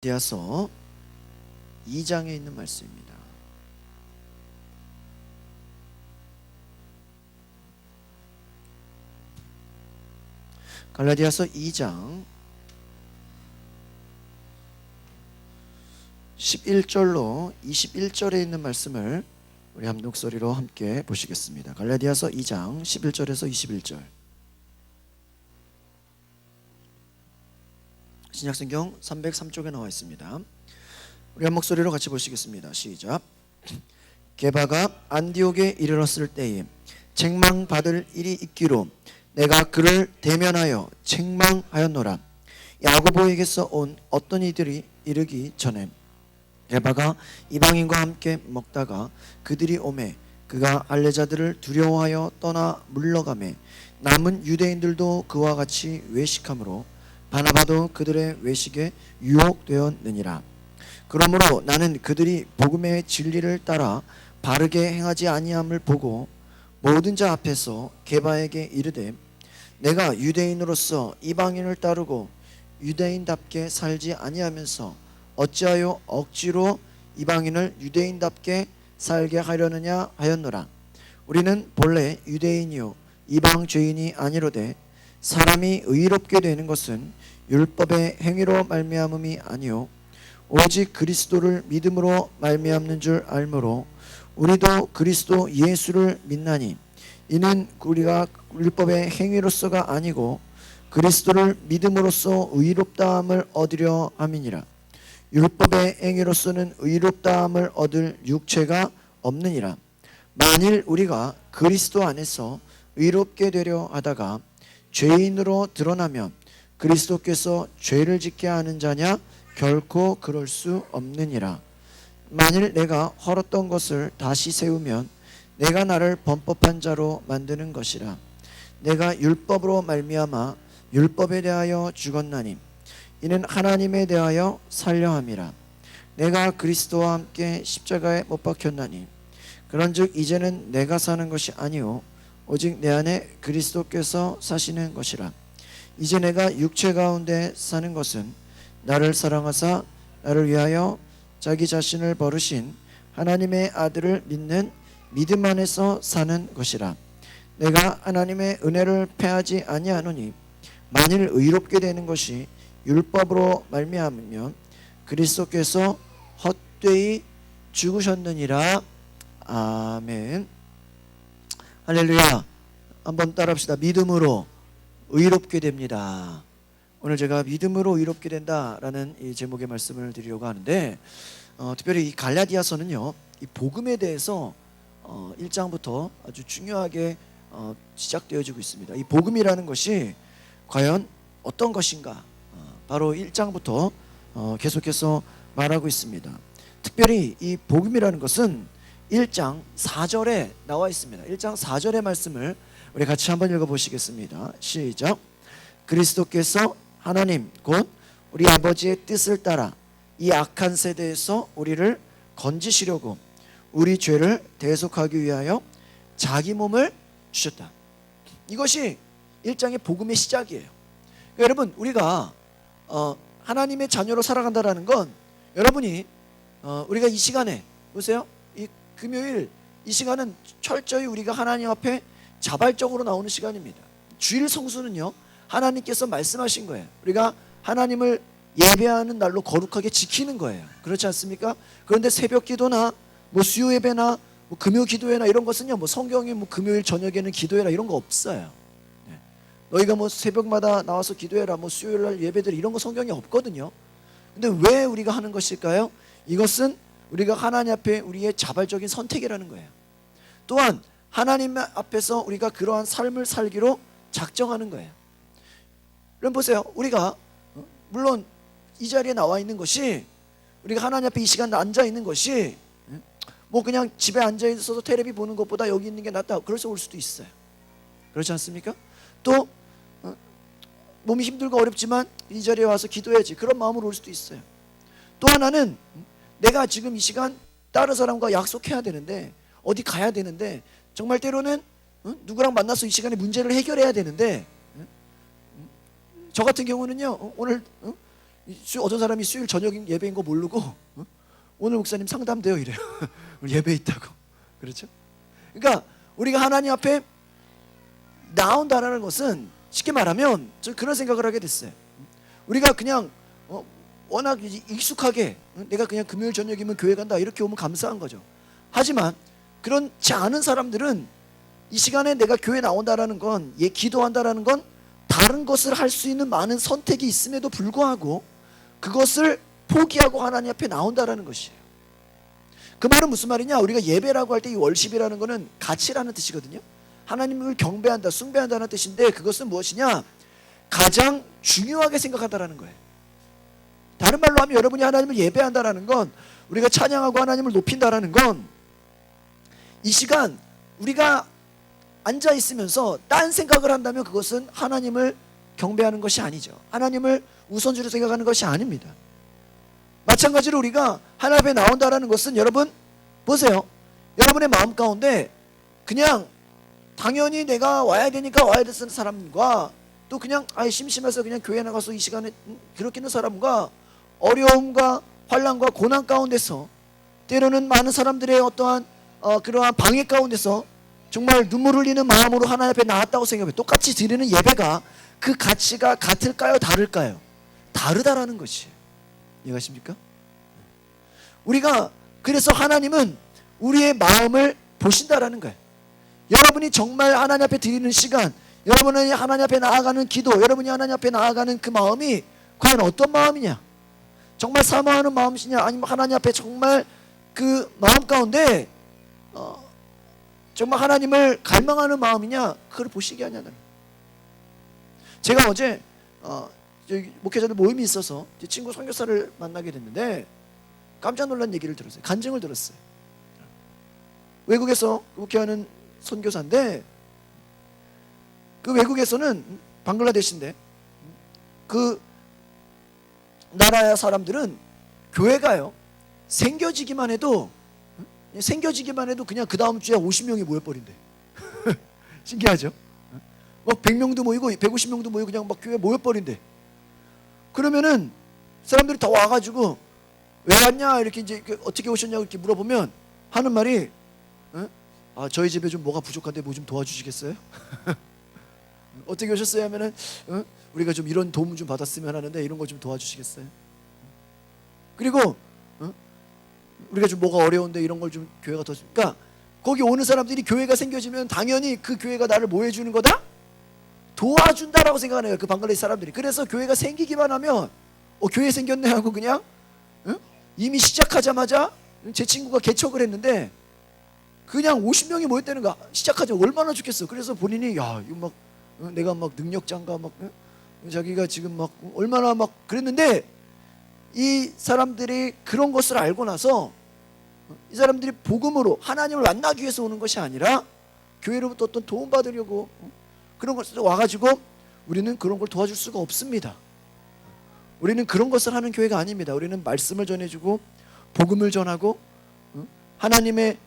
갈라디아서 2장에 있는 말씀입니다. 갈라디아서 2장 11절로 21절에 있는 말씀을 우리 한 목소리로 함께 보시겠습니다. 갈라디아서 2장 11절에서 21절. 신약성경 303쪽에 나와 있습니다. 우리 한 목소리로 같이 보시겠습니다. 시작. 게바가 안디옥에 이르렀을 때에 책망받을 일이 있기로 내가 그를 대면하여 책망하였노라. 야고보에게서 온 어떤 이들이 이르기 전에 게바가 이방인과 함께 먹다가 그들이 오매 그가 할례자들을 두려워하여 떠나 물러가매 남은 유대인들도 그와 같이 외식하므로 바나바도 그들의 외식에 유혹되었느니라. 그러므로 나는 그들이 복음의 진리를 따라 바르게 행하지 아니함을 보고 모든 자 앞에서 게바에게 이르되 내가 유대인으로서 이방인을 따르고 유대인답게 살지 아니하면서 어찌하여 억지로 이방인을 유대인답게 살게 하려느냐 하였노라. 우리는 본래 유대인이요 이방 죄인이 아니로되 사람이 의롭게 되는 것은 율법의 행위로 말미암음이 아니요 오직 그리스도를 믿음으로 말미암는 줄 알므로 우리도 그리스도 예수를 믿나니 이는 우리가 율법의 행위로서가 아니고 그리스도를 믿음으로써 의롭다함을 얻으려 함이니라. 율법의 행위로서는 의롭다함을 얻을 육체가 없느니라. 만일 우리가 그리스도 안에서 의롭게 되려 하다가 죄인으로 드러나면 그리스도께서 죄를 짓게 하는 자냐? 결코 그럴 수 없느니라. 만일 내가 헐었던 것을 다시 세우면 내가 나를 범법한 자로 만드는 것이라. 내가 율법으로 말미암아 율법에 대하여 죽었나니 이는 하나님에 대하여 살려 함이라. 내가 그리스도와 함께 십자가에 못 박혔나니 그런즉 이제는 내가 사는 것이 아니요 오직 내 안에 그리스도께서 사시는 것이라. 이제 내가 육체 가운데 사는 것은 나를 사랑하사 나를 위하여 자기 자신을 버리신 하나님의 아들을 믿는 믿음 안에서 사는 것이라. 내가 하나님의 은혜를 패하지 아니하노니 만일 의롭게 되는 것이 율법으로 말미암으면 그리스도께서 헛되이 죽으셨느니라. 아멘. 할렐루야. 한번 따라합시다. 믿음으로 의롭게 됩니다. 오늘 제가 믿음으로 의롭게 된다라는 이 제목의 말씀을 드리려고 하는데 특별히 이 갈라디아서는요 이 복음에 대해서 1장부터 아주 중요하게 시작되어지고 있습니다. 이 복음이라는 것이 과연 어떤 것인가 바로 1장부터 계속해서 말하고 있습니다. 특별히 이 복음이라는 것은 1장 4절에 나와 있습니다. 1장 4절의 말씀을 우리 같이 한번 읽어보시겠습니다. 시작. 그리스도께서 하나님 곧 우리 아버지의 뜻을 따라 이 악한 세대에서 우리를 건지시려고 우리 죄를 대속하기 위하여 자기 몸을 주셨다. 이것이 1장의 복음의 시작이에요. 그러니까 여러분 우리가 하나님의 자녀로 살아간다는 건 여러분이 우리가 이 시간에 보세요. 이 금요일 이 시간은 철저히 우리가 하나님 앞에 자발적으로 나오는 시간입니다. 주일 성수는요 하나님께서 말씀하신 거예요. 우리가 하나님을 예배하는 날로 거룩하게 지키는 거예요. 그렇지 않습니까? 그런데 새벽 기도나 뭐 수요 예배나 뭐 금요 기도회나 이런 것은요 뭐 성경에 뭐 금요일 저녁에는 기도해라 이런 거 없어요. 네. 너희가 뭐 새벽마다 나와서 기도해라 뭐 수요일 날 예배들 이런 거 성경에 없거든요. 근데 왜 우리가 하는 것일까요? 이것은 우리가 하나님 앞에 우리의 자발적인 선택이라는 거예요. 또한 하나님 앞에서 우리가 그러한 삶을 살기로 작정하는 거예요. 그럼 보세요. 우리가 물론 이 자리에 나와 있는 것이 우리가 하나님 앞에 이 시간 앉아 있는 것이 뭐 그냥 집에 앉아 있어서 텔레비 보는 것보다 여기 있는 게 낫다 그래서 올 수도 있어요. 그렇지 않습니까? 또 몸이 힘들고 어렵지만 이 자리에 와서 기도해야지 그런 마음으로 올 수도 있어요. 또 하나는 내가 지금 이 시간 다른 사람과 약속해야 되는데 어디 가야 되는데 정말 때로는 누구랑 만나서 이 시간에 문제를 해결해야 되는데 저 같은 경우는요 오늘 어떤 사람이 수요일 저녁 예배인 거 모르고 오늘 목사님 상담돼요 이래요. 예배 있다고. 그렇죠? 그러니까 우리가 하나님 앞에 나온다라는 것은 쉽게 말하면 저 그런 생각을 하게 됐어요. 우리가 그냥 워낙 익숙하게 내가 그냥 금요일 저녁이면 교회 간다 이렇게 오면 감사한 거죠. 하지만 그렇지 않은 사람들은 이 시간에 내가 교회 나온다라는 건, 기도한다라는 건 다른 것을 할 수 있는 많은 선택이 있음에도 불구하고 그것을 포기하고 하나님 앞에 나온다라는 것이에요. 그 말은 무슨 말이냐? 우리가 예배라고 할 때 이 월십이라는 거는 가치라는 뜻이거든요. 하나님을 경배한다, 숭배한다는 뜻인데 그것은 무엇이냐? 가장 중요하게 생각한다라는 거예요. 다른 말로 하면 여러분이 하나님을 예배한다라는 건, 우리가 찬양하고 하나님을 높인다라는 건 이 시간 우리가 앉아 있으면서 딴 생각을 한다면 그것은 하나님을 경배하는 것이 아니죠. 하나님을 우선주로 생각하는 것이 아닙니다. 마찬가지로 우리가 하나님 앞에 나온다라는 것은, 여러분 보세요. 여러분의 마음 가운데 그냥 당연히 내가 와야 되니까 와야 되는 사람과, 또 그냥 심심해서 그냥 교회 나가서 이 시간에 그렇게 있는 사람과, 어려움과 환난과 고난 가운데서 때로는 많은 사람들의 어떠한 그러한 방해 가운데서 정말 눈물 흘리는 마음으로 하나님 앞에 나왔다고 생각해요. 똑같이 드리는 예배가 그 가치가 같을까요? 다를까요? 다르다라는 것이에요. 이해가십니까? 우리가 그래서 하나님은 우리의 마음을 보신다라는 거예요. 여러분이 정말 하나님 앞에 드리는 시간, 여러분이 하나님 앞에 나아가는 기도, 여러분이 하나님 앞에 나아가는 그 마음이 과연 어떤 마음이냐? 정말 사모하는 마음이냐? 아니면 하나님 앞에 정말 그 마음 가운데 정말 하나님을 갈망하는 마음이냐? 그걸 보시게 하냐는. 제가 어제 목회자들 모임이 있어서 제 친구 선교사를 만나게 됐는데 깜짝 놀란 얘기를 들었어요. 간증을 들었어요. 외국에서 목회하는 선교사인데, 그 외국에서는 방글라데시인데 그 나라 사람들은 교회가요 생겨지기만 해도 그냥 그 다음 주에 50명이 모여버린대. 신기하죠? 막 100명도 모이고 150명도 모이고 그냥 막 교회 모여버린대. 그러면은 사람들이 다 와가지고 왜 왔냐 이렇게 이제 어떻게 오셨냐고 이렇게 물어보면 하는 말이 저희 집에 좀 뭐가 부족한데 뭐 좀 도와주시겠어요? 어떻게 오셨어요? 하면은 우리가 좀 이런 도움 좀 받았으면 하는데 이런 거 좀 도와주시겠어요? 그리고 우리가 좀 뭐가 어려운데 이런 걸 좀 교회가 더, 그러니까 거기 오는 사람들이 교회가 생겨지면 당연히 그 교회가 나를 뭐 해주는 거다? 도와준다라고 생각하는 거예요, 그 방글라데시 사람들이. 그래서 교회가 생기기만 하면 교회 생겼네 하고 그냥 이미 시작하자마자 제 친구가 개척을 했는데 그냥 50명이 모였다는 거. 시작하자마자 얼마나 좋겠어. 그래서 본인이 이거 막 내가 막 능력자인가 막 자기가 지금 막 얼마나 막 그랬는데, 이 사람들이 그런 것을 알고 나서 이 사람들이 복음으로 하나님을 만나기 위해서 오는 것이 아니라 교회로부터 어떤 도움 받으려고 그런 것을 와가지고, 우리는 그런 걸 도와줄 수가 없습니다. 우리는 그런 것을 하는 교회가 아닙니다. 우리는 말씀을 전해주고 복음을 전하고 하나님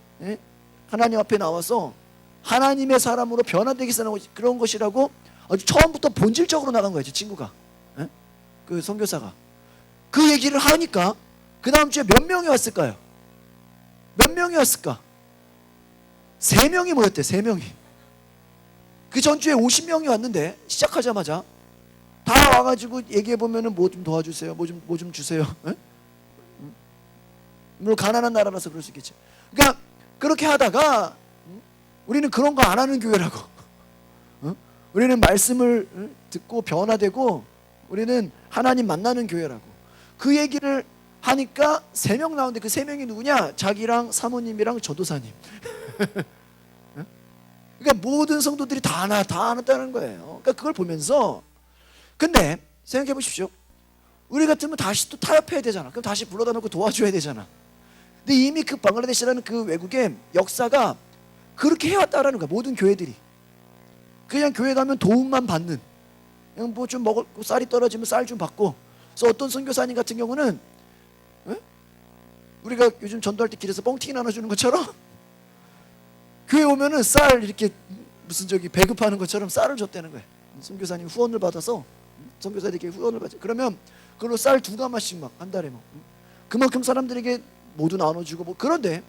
앞에 나와서 하나님의 사람으로 변화되기 위해서 나온 그런 것이라고 아주 처음부터 본질적으로 나간 거예요, 제 친구가. 그 선교사가 그 얘기를 하니까 그 다음 주에 몇 명이 왔을까요? 몇 명이 왔을까? 3명이 모였대. 3명이. 그 전주에 50명이 왔는데 시작하자마자 다 와가지고 얘기해보면은 뭐 좀 도와주세요, 뭐 좀 주세요. 물론 가난한 나라라서 그럴 수 있겠죠. 그러니까 그렇게 하다가 우리는 그런 거 안 하는 교회라고. 우리는 말씀을 듣고 변화되고 우리는 하나님 만나는 교회라고. 그 얘기를 하니까 3명 나오는데 그 3명이 누구냐? 자기랑 사모님이랑 전도사님. 그러니까 모든 성도들이 다 안았다는 거예요. 그러니까 그걸 보면서, 근데 생각해 보십시오. 우리 같으면 다시 또 타협해야 되잖아. 그럼 다시 불러다 놓고 도와줘야 되잖아. 근데 이미 그 방글라데시라는 그 외국의 역사가 그렇게 해왔다라는 거야. 모든 교회들이 그냥 교회 가면 도움만 받는, 그냥 뭐 좀 먹을 쌀이 떨어지면 쌀 좀 받고. 그래서 어떤 선교사님 같은 경우는 우리가 요즘 전도할 때 길에서 뻥튀기 나눠주는 것처럼 교회 오면은 쌀 이렇게 무슨 배급하는 것처럼 쌀을 줬다는 거예요. 선교사님 후원을 받아서 선교사들에게 후원을 받죠. 그러면 그걸로 쌀 2가마씩 막 한 달에 뭐 그만큼 사람들에게 모두 나눠주고 뭐. 그런데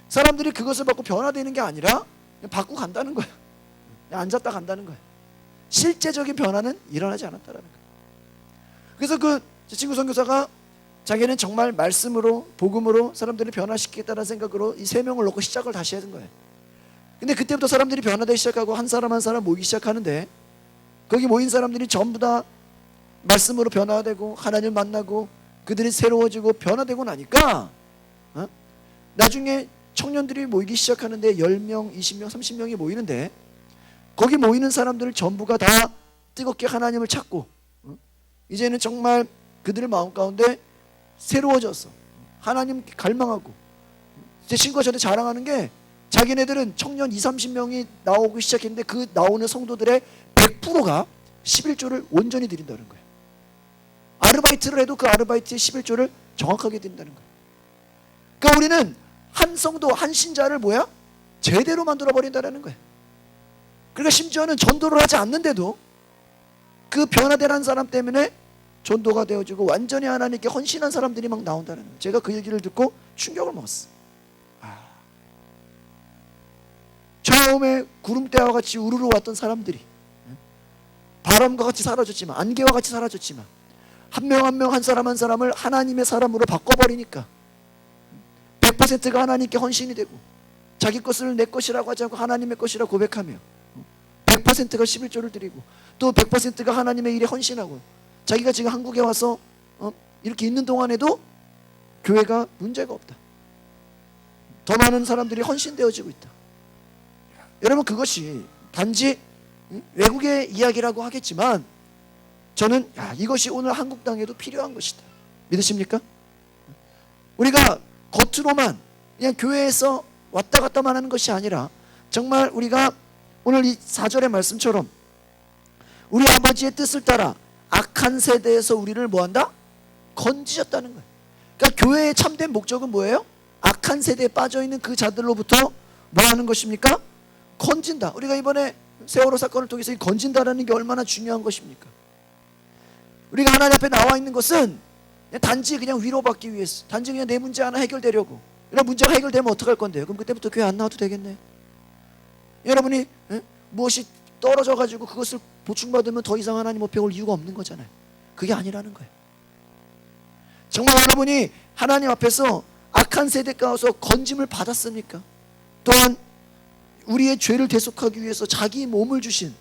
사람들이 그것을 받고 변화되는 게 아니라 그냥 받고 간다는 거야. 그냥 앉았다 간다는 거야. 실제적인 변화는 일어나지 않았다라는 거야. 그래서 그 친구 선교사가 자기는 정말 말씀으로 복음으로 사람들을 변화시키겠다는 생각으로 이 3명을 놓고 시작을 다시 하는 거예요. 근데 그때부터 사람들이 변화되기 시작하고 한 사람 한 사람 모이기 시작하는데, 거기 모인 사람들이 전부 다 말씀으로 변화되고 하나님을 만나고 그들이 새로워지고 변화되고 나니까 나중에 청년들이 모이기 시작하는데 10명, 20명, 30명이 모이는데, 거기 모이는 사람들 전부가 다 뜨겁게 하나님을 찾고 이제는 정말 그들의 마음 가운데 새로워졌어. 하나님 갈망하고. 제 친구가 저한테 자랑하는 게, 자기네들은 청년 20, 30명이 나오기 시작했는데 그 나오는 성도들의 100%가 11조를 온전히 드린다는 거예요. 아르바이트를 해도 그 아르바이트의 11조를 정확하게 드린다는 거예요. 그러니까 우리는 한 성도, 한 신자를 뭐야? 제대로 만들어 버린다는 거예요. 그러니까 심지어는 전도를 하지 않는데도 그 변화된 사람 때문에 전도가 되어지고 완전히 하나님께 헌신한 사람들이 막 나온다는 거예요. 제가 그 얘기를 듣고 충격을 먹었어요. 처음에 구름대와 같이 우르르 왔던 사람들이 바람과 같이 사라졌지만, 안개와 같이 사라졌지만, 한 명 한 명 한 사람 한 사람을 하나님의 사람으로 바꿔버리니까 100%가 하나님께 헌신이 되고, 자기 것을 내 것이라고 하지 않고 하나님의 것이라고 고백하며 100%가 11조를 드리고, 또 100%가 하나님의 일에 헌신하고, 자기가 지금 한국에 와서 이렇게 있는 동안에도 교회가 문제가 없다. 더 많은 사람들이 헌신되어지고 있다. 여러분, 그것이 단지 외국의 이야기라고 하겠지만 저는 이것이 오늘 한국 땅에도 필요한 것이다. 믿으십니까? 우리가 겉으로만 그냥 교회에서 왔다 갔다만 하는 것이 아니라, 정말 우리가 오늘 이 4절의 말씀처럼 우리 아버지의 뜻을 따라 악한 세대에서 우리를 뭐한다? 건지셨다는 거예요. 그러니까 교회의 참된 목적은 뭐예요? 악한 세대에 빠져있는 그 자들로부터 뭐 하는 것입니까? 건진다. 우리가 이번에 세월호 사건을 통해서 이 건진다라는 게 얼마나 중요한 것입니까? 우리가 하나님 앞에 나와 있는 것은 단지 그냥 위로받기 위해서, 단지 그냥 내 문제 하나 해결되려고. 이런 문제가 해결되면 어떡할 건데요? 그럼 그때부터 교회 안 나와도 되겠네. 여러분이 무엇이 떨어져가지고 그것을 보충받으면 더 이상 하나님 앞에 올 이유가 없는 거잖아요. 그게 아니라는 거예요. 정말 여러분이 하나님 앞에서 악한 세대 가운데서 건짐을 받았습니까? 또한 우리의 죄를 대속하기 위해서 자기 몸을 주신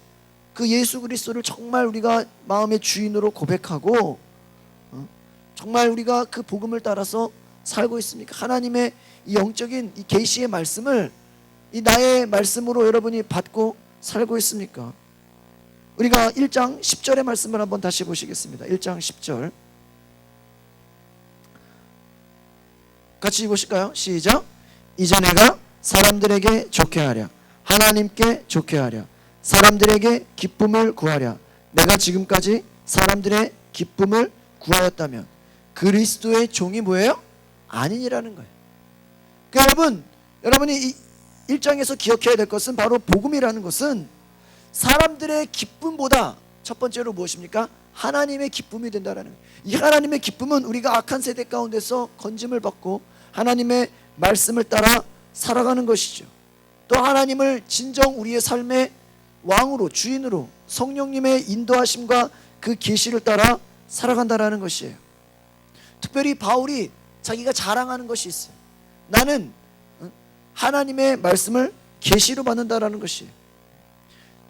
그 예수 그리스도를 정말 우리가 마음의 주인으로 고백하고 정말 우리가 그 복음을 따라서 살고 있습니까? 하나님의 이 영적인 이 계시의 말씀을 이 나의 말씀으로 여러분이 받고 살고 있습니까? 우리가 1장 10절의 말씀을 한번 다시 보시겠습니다. 1장 10절 같이 보실까요? 시작. 이제 내가 사람들에게 좋게 하랴, 하나님께 좋게 하랴, 사람들에게 기쁨을 구하랴. 내가 지금까지 사람들의 기쁨을 구하였다면 그리스도의 종이 뭐예요? 아니니라는 거예요. 그러니까 여러분이 이 1장에서 기억해야 될 것은 바로 복음이라는 것은 사람들의 기쁨보다 첫 번째로 무엇입니까? 하나님의 기쁨이 된다라는 거예요. 이 하나님의 기쁨은 우리가 악한 세대 가운데서 건짐을 받고 하나님의 말씀을 따라 살아가는 것이죠. 또 하나님을 진정 우리의 삶의 왕으로, 주인으로 성령님의 인도하심과 그 계시를 따라 살아간다라는 것이에요. 특별히 바울이 자기가 자랑하는 것이 있어요. 나는 하나님의 말씀을 계시로 받는다라는 것이에요.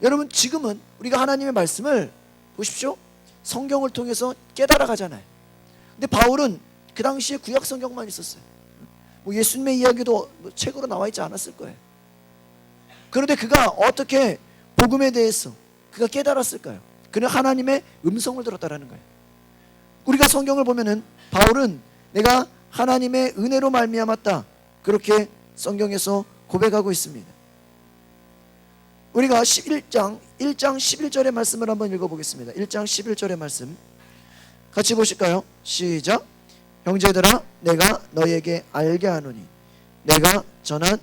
여러분, 지금은 우리가 하나님의 말씀을 보십시오. 성경을 통해서 깨달아 가잖아요. 근데 바울은 그 당시에 구약 성경만 있었어요. 뭐 예수님의 이야기도 책으로 나와 있지 않았을 거예요. 그런데 그가 어떻게 복음에 대해서 그가 깨달았을까요? 그는 하나님의 음성을 들었다라는 거예요. 우리가 성경을 보면은 바울은 내가 하나님의 은혜로 말미암았다, 그렇게 성경에서 고백하고 있습니다. 우리가 1장 11절의 말씀을 한번 읽어보겠습니다. 1장 11절의 말씀 같이 보실까요? 시작. 형제들아, 내가 너희에게 알게 하노니 내가 전한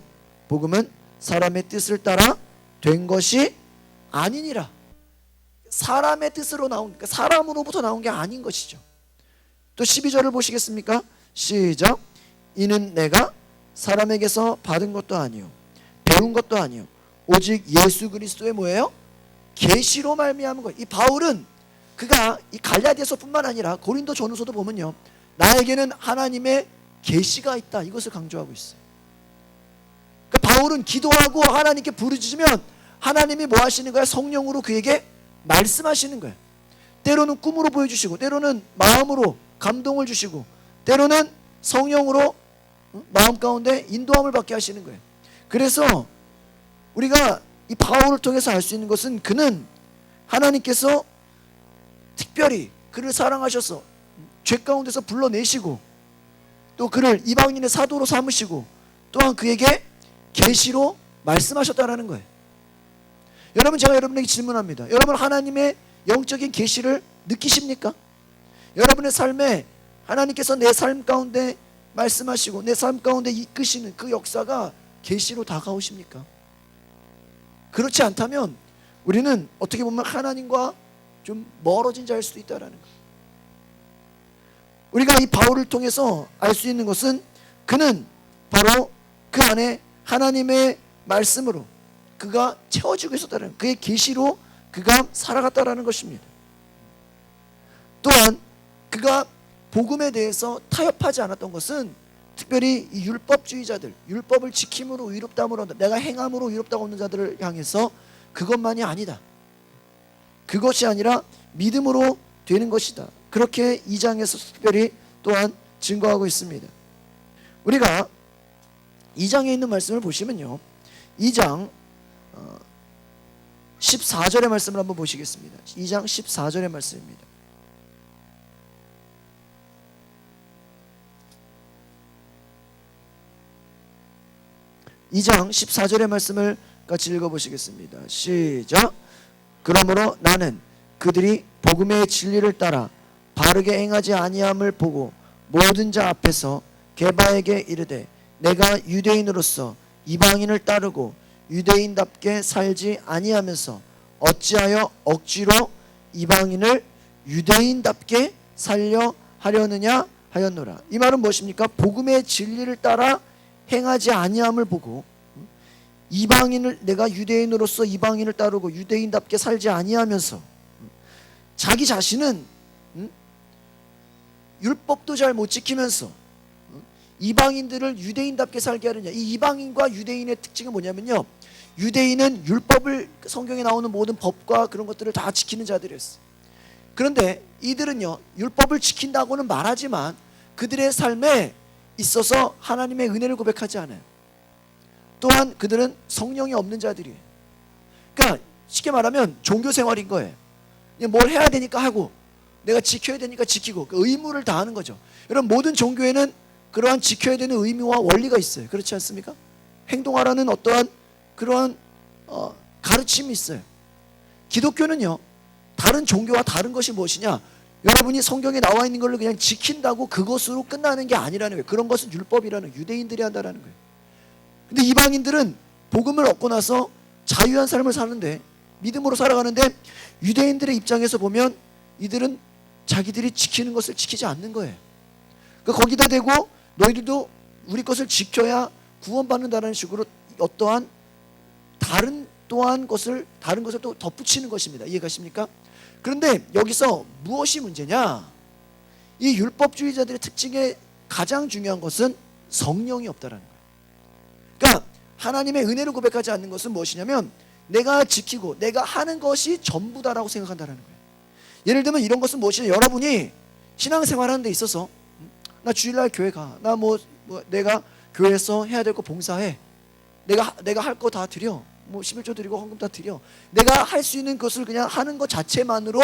복음은 사람의 뜻을 따라 된 것이 아니니라. 사람의 뜻으로 나온, 그러니까 사람으로부터 나온 게 아닌 것이죠. 또 12절을 보시겠습니까? 시작. 이는 내가 사람에게서 받은 것도 아니요 배운 것도 아니요 오직 예수 그리스도의 뭐예요? 계시로 말미암은 거예요. 이 바울은 그가 이 갈라디아서뿐만 아니라 고린도 전후서도 보면요, 나에게는 하나님의 계시가 있다, 이것을 강조하고 있어요. 그러니까 바울은 기도하고 하나님께 부르짖으면 하나님이 뭐 하시는 거야? 성령으로 그에게 말씀하시는 거예요. 때로는 꿈으로 보여주시고, 때로는 마음으로 감동을 주시고, 때로는 성령으로 마음 가운데 인도함을 받게 하시는 거예요. 그래서 우리가 이 바울을 통해서 알 수 있는 것은 그는 하나님께서 특별히 그를 사랑하셔서 죄 가운데서 불러내시고, 또 그를 이방인의 사도로 삼으시고, 또한 그에게 계시로 말씀하셨다라는 거예요. 여러분, 제가 여러분에게 질문합니다. 여러분, 하나님의 영적인 계시를 느끼십니까? 여러분의 삶에 하나님께서 내 삶 가운데 말씀하시고 내 삶 가운데 이끄시는 그 역사가 계시로 다가오십니까? 그렇지 않다면 우리는 어떻게 보면 하나님과 좀 멀어진 자일 수도 있다라는 거예요. 우리가 이 바울을 통해서 알 수 있는 것은 그는 바로 그 안에 하나님의 말씀으로 그가 채워지고 있었다는, 그의 계시로 그가 살아갔다라는 것입니다. 또한 그가 복음에 대해서 타협하지 않았던 것은 특별히 이 율법주의자들, 율법을 지킴으로 의롭다함으로 내가 행함으로 의롭다고 하는 자들을 향해서 그것만이 아니다, 그것이 아니라 믿음으로 되는 것이다, 그렇게 2장에서 특별히 또한 증거하고 있습니다. 우리가 2장에 있는 말씀을 보시면요, 2장 14절의 말씀을 한번 보시겠습니다. 2장 14절의 말씀입니다. (2장 14절의) 말씀을 같이 읽어보시겠습니다. 시작. 그러므로 나는 그들이 복음의 진리를 따라 바르게 행하지 아니함을 보고 모든 자 앞에서 게바에게 이르되 내가 유대인으로서 이방인을 따르고 유대인답게 살지 아니하면서 어찌하여 억지로 이방인을 유대인답게 살려 하려느냐 하였노라. 이 말은 무엇입니까? 복음의 진리를 따라 행하지 아니함을 보고 이방인을, 내가 유대인으로서 이방인을 따르고 유대인답게 살지 아니하면서 자기 자신은 율법도 잘 못 지키면서 이방인들을 유대인답게 살게 하느냐. 이 이방인과 유대인의 특징은 뭐냐면요, 유대인은 율법을, 성경에 나오는 모든 법과 그런 것들을 다 지키는 자들이었어요. 그런데 이들은요, 율법을 지킨다고는 말하지만 그들의 삶에 있어서 하나님의 은혜를 고백하지 않아요. 또한 그들은 성령이 없는 자들이에요. 그러니까 쉽게 말하면 종교 생활인 거예요. 뭘 해야 되니까 하고 내가 지켜야 되니까 지키고 그 의무를 다하는 거죠. 여러분, 모든 종교에는 그러한 지켜야 되는 의무와 원리가 있어요. 그렇지 않습니까? 행동하라는 어떠한 그러한 가르침이 있어요. 기독교는요, 다른 종교와 다른 것이 무엇이냐, 여러분이 성경에 나와 있는 걸 그냥 지킨다고 그것으로 끝나는 게 아니라는 거예요. 그런 것은 율법이라는, 유대인들이 한다라는 거예요. 근데 이방인들은 복음을 얻고 나서 자유한 삶을 사는데, 믿음으로 살아가는데, 유대인들의 입장에서 보면 이들은 자기들이 지키는 것을 지키지 않는 거예요. 그러니까 거기다 대고 너희들도 우리 것을 지켜야 구원받는다는 식으로 어떠한 다른 것을 또 덧붙이는 것입니다. 이해가십니까? 그런데 여기서 무엇이 문제냐? 이 율법주의자들의 특징의 가장 중요한 것은 성령이 없다라는 거예요. 그러니까 하나님의 은혜를 고백하지 않는 것은 무엇이냐면 내가 지키고 내가 하는 것이 전부다라고 생각한다는 거예요. 예를 들면 이런 것은 무엇이냐, 여러분이 신앙생활하는 데 있어서 나 주일날 교회 가, 나 내가 교회에서 해야 될 거 봉사해, 내가 할 거 다 드려, 11조 드리고 헌금 다 드려, 내가 할 수 있는 것을 그냥 하는 것 자체만으로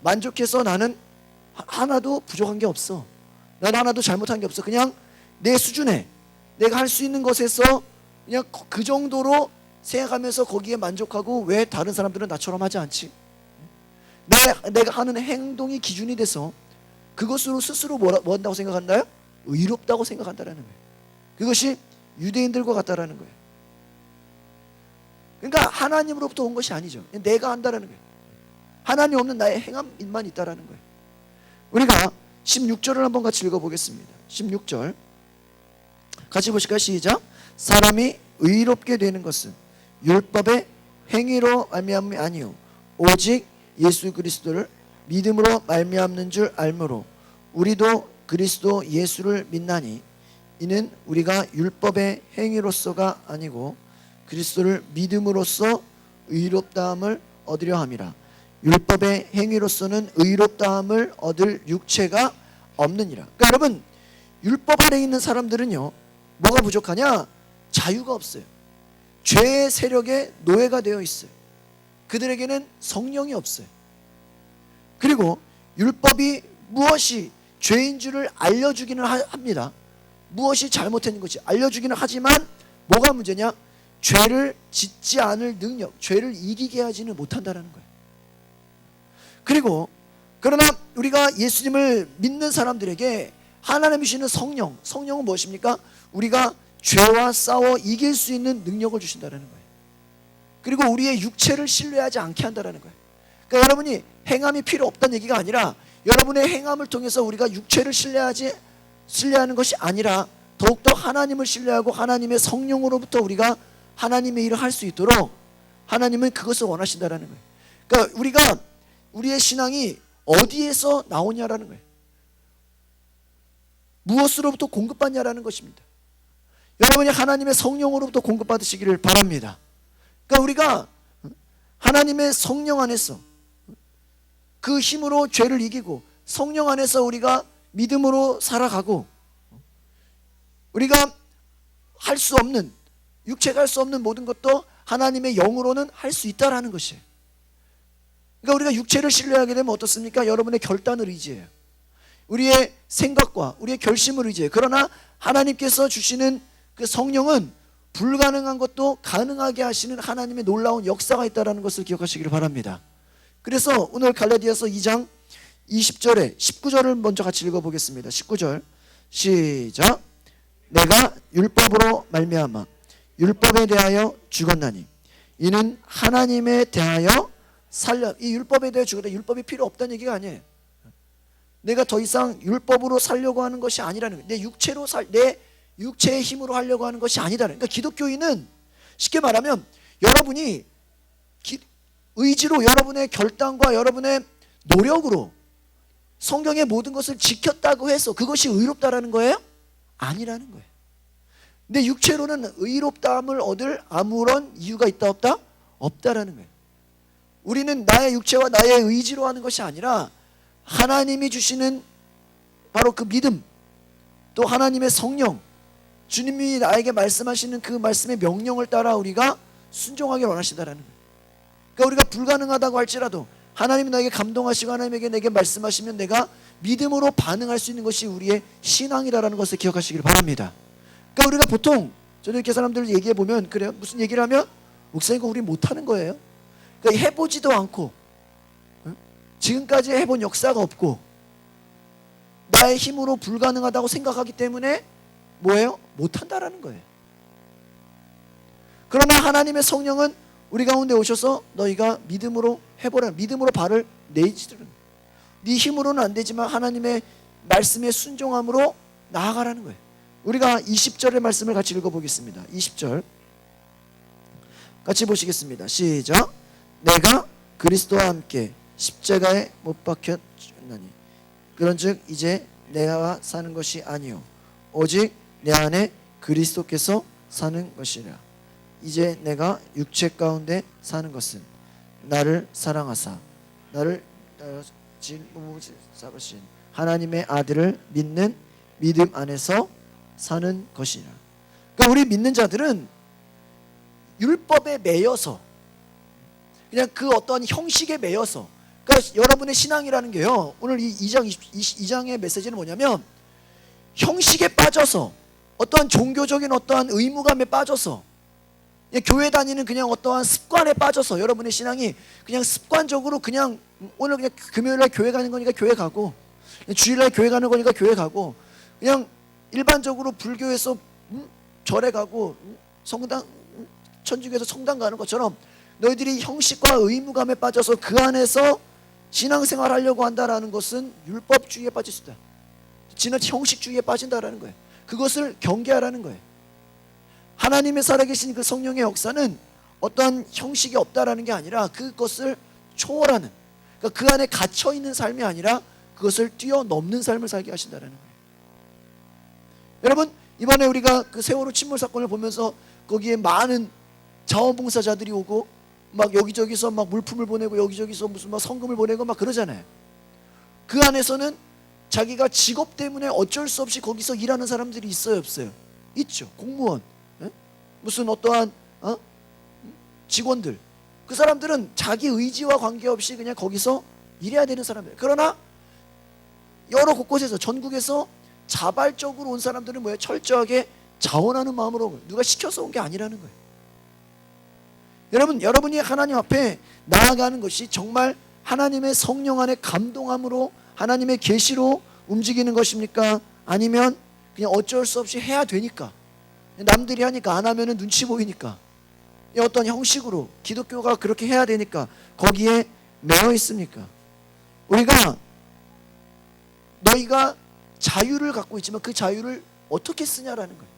만족해서 나는 하나도 부족한 게 없어, 난 하나도 잘못한 게 없어, 그냥 내 수준에 내가 할 수 있는 것에서 그냥 그 정도로 생각하면서 거기에 만족하고, 왜 다른 사람들은 나처럼 하지 않지? 내가 하는 행동이 기준이 돼서 그것으로 스스로 뭐 한다고 생각한다요? 의롭다고 생각한다라는 거예요. 그것이 유대인들과 같다라는 거예요. 그러니까 하나님으로부터 온 것이 아니죠. 내가 한다라는 거예요. 하나님 없는 나의 행함만 있다라는 거예요. 우리가 16절을 한번 같이 읽어보겠습니다. 16절 같이 보실까요? 시작. 사람이 의롭게 되는 것은 율법의 행위로 말미암음이 아니요 오직 예수 그리스도를 믿음으로 말미암는 줄 알므로 우리도 그리스도 예수를 믿나니 이는 우리가 율법의 행위로서가 아니고 그리스도를 믿음으로써 의롭다함을 얻으려 함이라. 율법의 행위로서는 의롭다함을 얻을 육체가 없느니라. 그러니까 여러분, 율법 아래 있는 사람들은요, 뭐가 부족하냐? 자유가 없어요. 죄의 세력에 노예가 되어 있어요. 그들에게는 성령이 없어요. 그리고 율법이 무엇이 죄인 줄을 알려주기는 합니다. 무엇이 잘못된 것이 알려주기는 하지만 뭐가 문제냐? 죄를 짓지 않을 능력, 죄를 이기게 하지는 못한다는 거예요. 그리고 그러나 우리가 예수님을 믿는 사람들에게 하나님이 주시는 성령은 무엇입니까? 우리가 죄와 싸워 이길 수 있는 능력을 주신다는 거예요. 그리고 우리의 육체를 신뢰하지 않게 한다는 거예요. 그러니까 여러분이 행함이 필요 없다는 얘기가 아니라 여러분의 행함을 통해서 우리가 육체를 신뢰하는 것이 아니라 더욱더 하나님을 신뢰하고 하나님의 성령으로부터 우리가 하나님의 일을 할 수 있도록 하나님은 그것을 원하신다는 거예요. 그러니까 우리의 신앙이 어디에서 나오냐라는 거예요. 무엇으로부터 공급받냐라는 것입니다. 여러분이 하나님의 성령으로부터 공급받으시기를 바랍니다. 그러니까 우리가 하나님의 성령 안에서 그 힘으로 죄를 이기고 성령 안에서 우리가 믿음으로 살아가고 우리가 할 수 없는 육체가 할 수 없는 모든 것도 하나님의 영으로는 할 수 있다라는 것이에요. 그러니까 우리가 육체를 신뢰하게 되면 어떻습니까? 여러분의 결단을 의지해요. 우리의 생각과 우리의 결심을 의지해요. 그러나 하나님께서 주시는 그 성령은 불가능한 것도 가능하게 하시는 하나님의 놀라운 역사가 있다는 것을 기억하시기를 바랍니다. 그래서 오늘 갈라디아서 2장 20절에 19절을 먼저 같이 읽어보겠습니다. 19절 시작. 내가 율법으로 말미암아 율법에 대하여 죽었나니 이는 하나님에 대하여 살려. 이 율법에 대해 죽었다. 율법이 필요 없다는 얘기가 아니에요. 내가 더 이상 율법으로 살려고 하는 것이 아니라는 거예요. 내 육체의 힘으로 하려고 하는 것이 아니다는. 그러니까 기독교인은 쉽게 말하면 여러분이 의지로 여러분의 결단과 여러분의 노력으로 성경의 모든 것을 지켰다고 해서 그것이 의롭다라는 거예요? 아니라는 거예요. 내 육체로는 의롭다함을 얻을 아무런 이유가 있다 없다? 없다라는 거예요. 우리는 나의 육체와 나의 의지로 하는 것이 아니라 하나님이 주시는 바로 그 믿음, 또 하나님의 성령, 주님이 나에게 말씀하시는 그 말씀의 명령을 따라 우리가 순종하기를 원하신다라는 거예요. 그러니까 우리가 불가능하다고 할지라도 하나님이 나에게 감동하시고 하나님에게 내게 말씀하시면 내가 믿음으로 반응할 수 있는 것이 우리의 신앙이라는 것을 기억하시길 바랍니다. 그러니까 우리가 보통 저는 이렇게 사람들 얘기해 보면 그래요. 무슨 얘기를 하면 목사님 우리 못하는 거예요. 그러니까 해보지도 않고 지금까지 해본 역사가 없고 나의 힘으로 불가능하다고 생각하기 때문에 뭐예요? 못한다라는 거예요. 그러나 하나님의 성령은 우리 가운데 오셔서 너희가 믿음으로 해보라. 믿음으로 발을 내딛으라. 네 힘으로는 안 되지만 하나님의 말씀에 순종함으로 나아가라는 거예요. 우리가 20절의 말씀을 같이 읽어보겠습니다. 20절 같이 보시겠습니다. 시작. 내가 그리스도와 함께 십자가에 못 박혔나니 그런즉 이제 내가 사는 것이 아니요 오직 내 안에 그리스도께서 사는 것이라. 이제 내가 육체 가운데 사는 것은 나를 사랑하사 나를 짊어지신 하나님의 아들을 믿는 믿음 안에서 사는 것이라. 그러니까 우리 믿는 자들은 율법에 매여서 그냥 그 어떤 형식에 매여서, 그러니까 여러분의 신앙이라는 게요, 오늘 이 2장의 메시지는 뭐냐면 형식에 빠져서 어떠한 종교적인 어떠한 의무감에 빠져서 교회 다니는 그냥 어떠한 습관에 빠져서 여러분의 신앙이 그냥 습관적으로 그냥 오늘 그냥 금요일날 교회 가는 거니까 교회 가고 주일날 교회 가는 거니까 교회 가고 그냥 일반적으로 불교에서 절에 가고 성당 천주교에서 성당 가는 것처럼 너희들이 형식과 의무감에 빠져서 그 안에서 신앙생활 하려고 한다라는 것은 율법주의에 빠질 수 있다. 지나친 형식주의에 빠진다라는 거예요. 그것을 경계하라는 거예요. 하나님의 살아계신 그 성령의 역사는 어떠한 형식이 없다라는 게 아니라 그것을 초월하는, 그러니까 그 안에 갇혀있는 삶이 아니라 그것을 뛰어넘는 삶을 살게 하신다는 거예요. 여러분, 이번에 우리가 그 세월호 침몰 사건을 보면서 거기에 많은 자원봉사자들이 오고 막 여기저기서 막 물품을 보내고 여기저기서 무슨 막 성금을 보내고 막 그러잖아요. 그 안에서는 자기가 직업 때문에 어쩔 수 없이 거기서 일하는 사람들이 있어요, 없어요? 있죠. 공무원, 무슨 어떠한 직원들, 그 사람들은 자기 의지와 관계없이 그냥 거기서 일해야 되는 사람이에요. 그러나 여러 곳곳에서, 전국에서 자발적으로 온 사람들은 뭐예요? 철저하게 자원하는 마음으로, 누가 시켜서 온 게 아니라는 거예요. 여러분, 여러분이 하나님 앞에 나아가는 것이 정말 하나님의 성령 안에 감동함으로, 하나님의 계시로 움직이는 것입니까? 아니면 그냥 어쩔 수 없이 해야 되니까, 남들이 하니까 안 하면은 눈치 보이니까, 어떤 형식으로 기독교가 그렇게 해야 되니까 거기에 매여 있습니까? 우리가, 너희가 자유를 갖고 있지만 그 자유를 어떻게 쓰냐라는 거예요.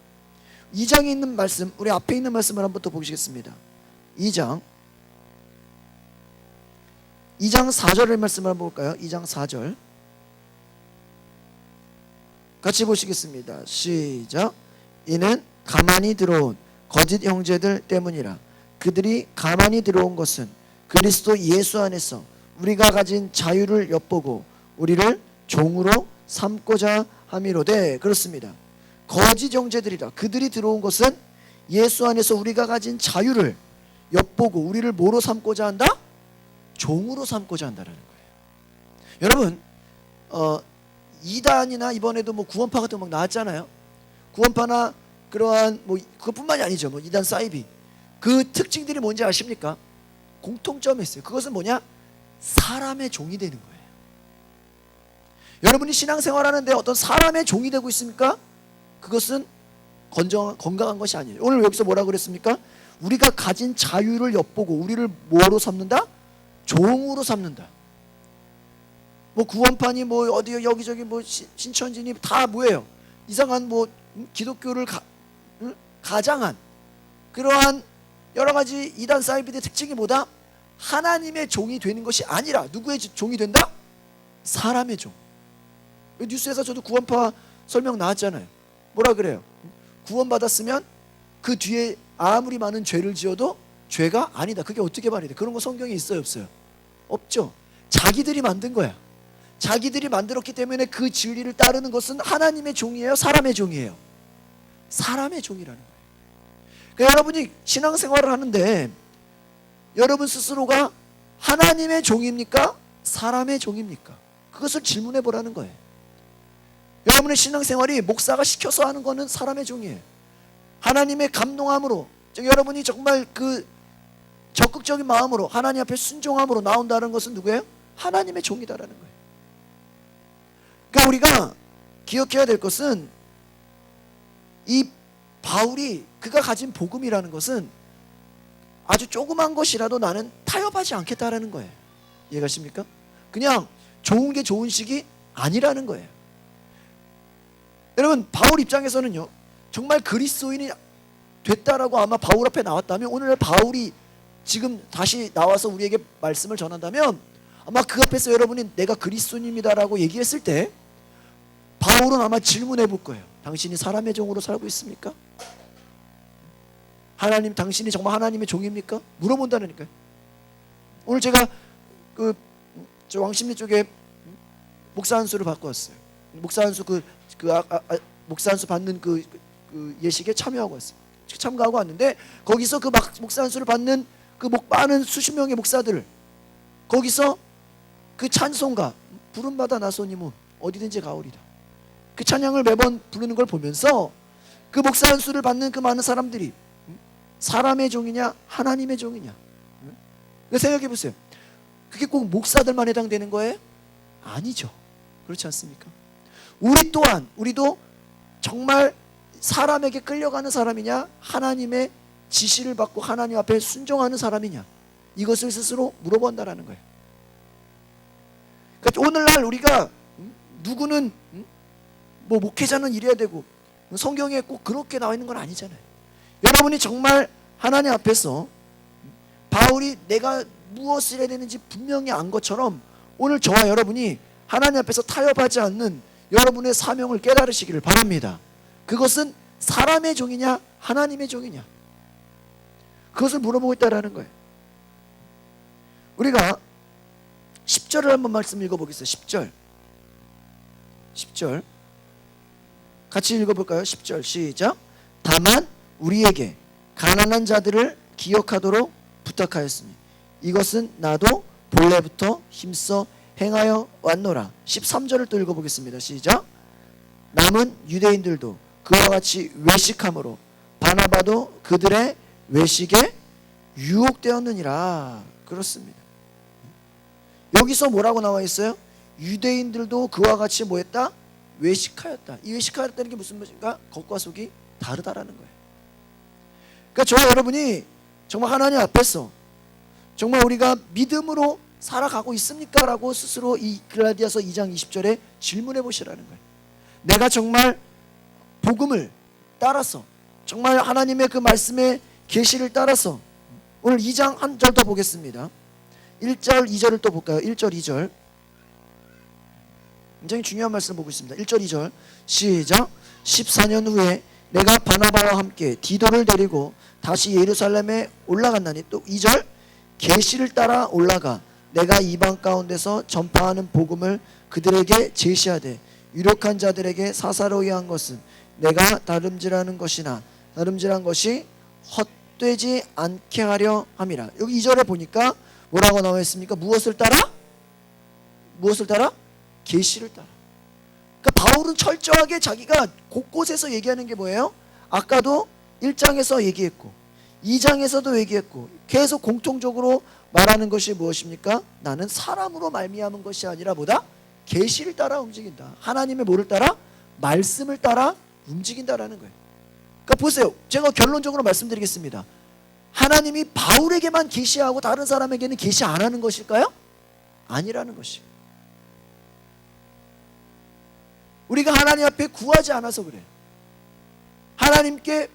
2장에 있는 말씀, 우리 앞에 있는 말씀을 한번 더 보시겠습니다. 2장 4절의 말씀을 한번 볼까요? 2장 4절 같이 보시겠습니다. 시작. 이는 가만히 들어온 거짓 형제들 때문이라. 그들이 가만히 들어온 것은 그리스도 예수 안에서 우리가 가진 자유를 엿보고 우리를 종으로 삼고자 함이로되. 그렇습니다. 거짓 형제들이라. 그들이 들어온 것은 예수 안에서 우리가 가진 자유를 엿보고 우리를 뭐로 삼고자 한다? 종으로 삼고자 한다는 거예요. 여러분, 이단이나 이번에도 뭐 구원파 같은 거 막 나왔잖아요. 구원파나 그러한 뭐 그것뿐만이 아니죠. 뭐 이단 사이비, 그 특징들이 뭔지 아십니까? 공통점이 있어요. 그것은 뭐냐? 사람의 종이 되는 거예요. 여러분이 신앙생활하는데 어떤 사람의 종이 되고 있습니까? 그것은 건강한 것이 아니에요. 오늘 여기서 뭐라고 그랬습니까? 우리가 가진 자유를 엿보고 우리를 뭐로 삼는다? 종으로 삼는다. 뭐 구원판이 뭐 어디 여기저기 뭐 신천지니 다 뭐예요? 이상한 뭐 기독교를 가장한 그러한 여러 가지 이단 사이비의 특징이 뭐다? 하나님의 종이 되는 것이 아니라 누구의 종이 된다? 사람의 종. 뉴스에서 저도 구원파 설명 나왔잖아요. 뭐라 그래요? 구원받았으면 그 뒤에 아무리 많은 죄를 지어도 죄가 아니다. 그게 어떻게 말이 돼? 그런 거 성경에 있어요, 없어요? 없죠. 자기들이 만든 거야. 자기들이 만들었기 때문에 그 진리를 따르는 것은 하나님의 종이에요, 사람의 종이에요? 사람의 종이라는 거예요. 그러니까 여러분이 신앙생활을 하는데 여러분 스스로가 하나님의 종입니까? 사람의 종입니까? 그것을 질문해 보라는 거예요. 여러분의 신앙생활이 목사가 시켜서 하는 거는 사람의 종이에요. 하나님의 감동함으로, 여러분이 정말 그 적극적인 마음으로 하나님 앞에 순종함으로 나온다는 것은 누구예요? 하나님의 종이다라는 거예요. 그러니까 우리가 기억해야 될 것은 이 바울이 그가 가진 복음이라는 것은 아주 조그만 것이라도 나는 타협하지 않겠다라는 거예요. 이해가십니까? 그냥 좋은 게 좋은 식이 아니라는 거예요. 여러분, 바울 입장에서는요, 정말 그리스도인이 됐다라고 아마 바울 앞에 나왔다면, 오늘날 바울이 지금 다시 나와서 우리에게 말씀을 전한다면 아마 그 앞에서 여러분이 내가 그리스도인입니다라고 얘기했을 때 바울은 아마 질문해 볼 거예요. 당신이 사람의 종으로 살고 있습니까? 하나님, 당신이 정말 하나님의 종입니까? 물어본다니까요. 오늘 제가 저 왕십리 쪽에 목사 안수를 받고 왔어요. 목사 안수 목사 안수 받는 그 예식에 참여하고 왔어요. 참가하고 왔는데 거기서 그 목사 안수를 받는 그 많은 수십 명의 목사들, 거기서 그 찬송가 부름받아 나소니문 어디든지 가오리다, 그 찬양을 매번 부르는 걸 보면서 그 목사 안수를 받는 그 많은 사람들이 사람의 종이냐 하나님의 종이냐, 생각해 보세요. 그게 꼭 목사들만 해당되는 거예요? 아니죠. 그렇지 않습니까? 우리 또한, 우리도 정말 사람에게 끌려가는 사람이냐, 하나님의 지시를 받고 하나님 앞에 순종하는 사람이냐, 이것을 스스로 물어본다라는 거예요. 그러니까 오늘날 우리가 누구는 뭐 목회자는 이래야 되고 성경에 꼭 그렇게 나와 있는 건 아니잖아요. 여러분이 정말 하나님 앞에서 바울이 내가 무엇을 해야 되는지 분명히 안 것처럼 오늘 저와 여러분이 하나님 앞에서 타협하지 않는 여러분의 사명을 깨달으시기를 바랍니다. 그것은 사람의 종이냐 하나님의 종이냐, 그것을 물어보고 있다라는 거예요. 우리가 10절을 한번 말씀 읽어보겠습니다. 10절 같이 읽어볼까요? 10절 시작. 다만 우리에게 가난한 자들을 기억하도록 부탁하였으니 이것은 나도 본래부터 힘써 행하여 왔노라. 13절을 또 읽어보겠습니다. 시작. 남은 유대인들도 그와 같이 외식함으로 바나바도 그들의 외식에 유혹되었느니라. 그렇습니다. 여기서 뭐라고 나와 있어요? 유대인들도 그와 같이 뭐 했다? 외식하였다. 이 외식하였다는 게 무슨 말인가? 겉과 속이 다르다라는 거예요. 그러니까 저와 여러분이 정말 하나님 앞에서 정말 우리가 믿음으로 살아가고 있습니까? 라고 스스로 이 갈라디아서 2장 20절에 질문해 보시라는 거예요. 내가 정말 복음을 따라서 정말 하나님의 그 말씀의 계시를 따라서 오늘 2장 한 절 더 보겠습니다. 1절 2절을 또 볼까요? 1절 2절 굉장히 중요한 말씀 보고 있습니다. 1절 2절 시작. 14년 후에 내가 바나바와 함께 디도를 데리고 다시 예루살렘에 올라갔나니, 또 2절 계시를 따라 올라가 내가 이방 가운데서 전파하는 복음을 그들에게 제시하되 유력한 자들에게 사사로이 한 것은 내가 다름질하는 것이나 다름질한 것이 헛되지 않게 하려 함이라. 여기 2절에 보니까 뭐라고 나와 있습니까? 무엇을 따라? 무엇을 따라? 계시를 따라. 그러니까 바울은 철저하게 자기가 곳곳에서 얘기하는 게 뭐예요? 아까도 1장에서 얘기했고 2장에서도 얘기했고 계속 공통적으로 말하는 것이 무엇입니까? 나는 사람으로 말미암은 것이 아니라 뭐다? 계시를 따라 움직인다. 하나님의 뭐를 따라? 말씀을 따라 움직인다라는 거예요. 그러니까 보세요. 제가 결론적으로 말씀드리겠습니다. 하나님이 바울에게만 계시하고 다른 사람에게는 계시 안 하는 것일까요? 아니라는 것이. 우리가 하나님 앞에 구하지 않아서 그래요. 하나님께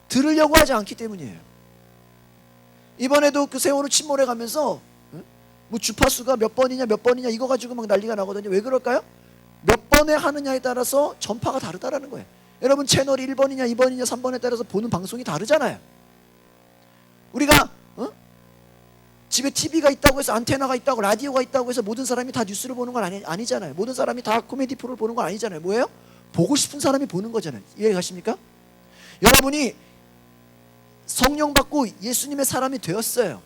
들으려고 하지 않기 때문이에요. 이번에도 그 세월호 침몰해 가면서 뭐 주파수가 몇 번이냐 이거 가지고 막 난리가 나거든요. 왜 그럴까요? 몇 번에 하느냐에 따라서 전파가 다르다라는 거예요. 여러분 채널이 1번이냐 2번이냐 3번에 따라서 보는 방송이 다르잖아요. 우리가 집에 TV가 있다고 해서 안테나가 있다고 라디오가 있다고 해서 모든 사람이 다 뉴스를 보는 건 아니잖아요. 모든 사람이 다 코미디 프로를 보는 건 아니잖아요. 뭐예요? 보고 싶은 사람이 보는 거잖아요. 이해 가십니까? 여러분이 성령 받고 예수님의 사람이 되었어요.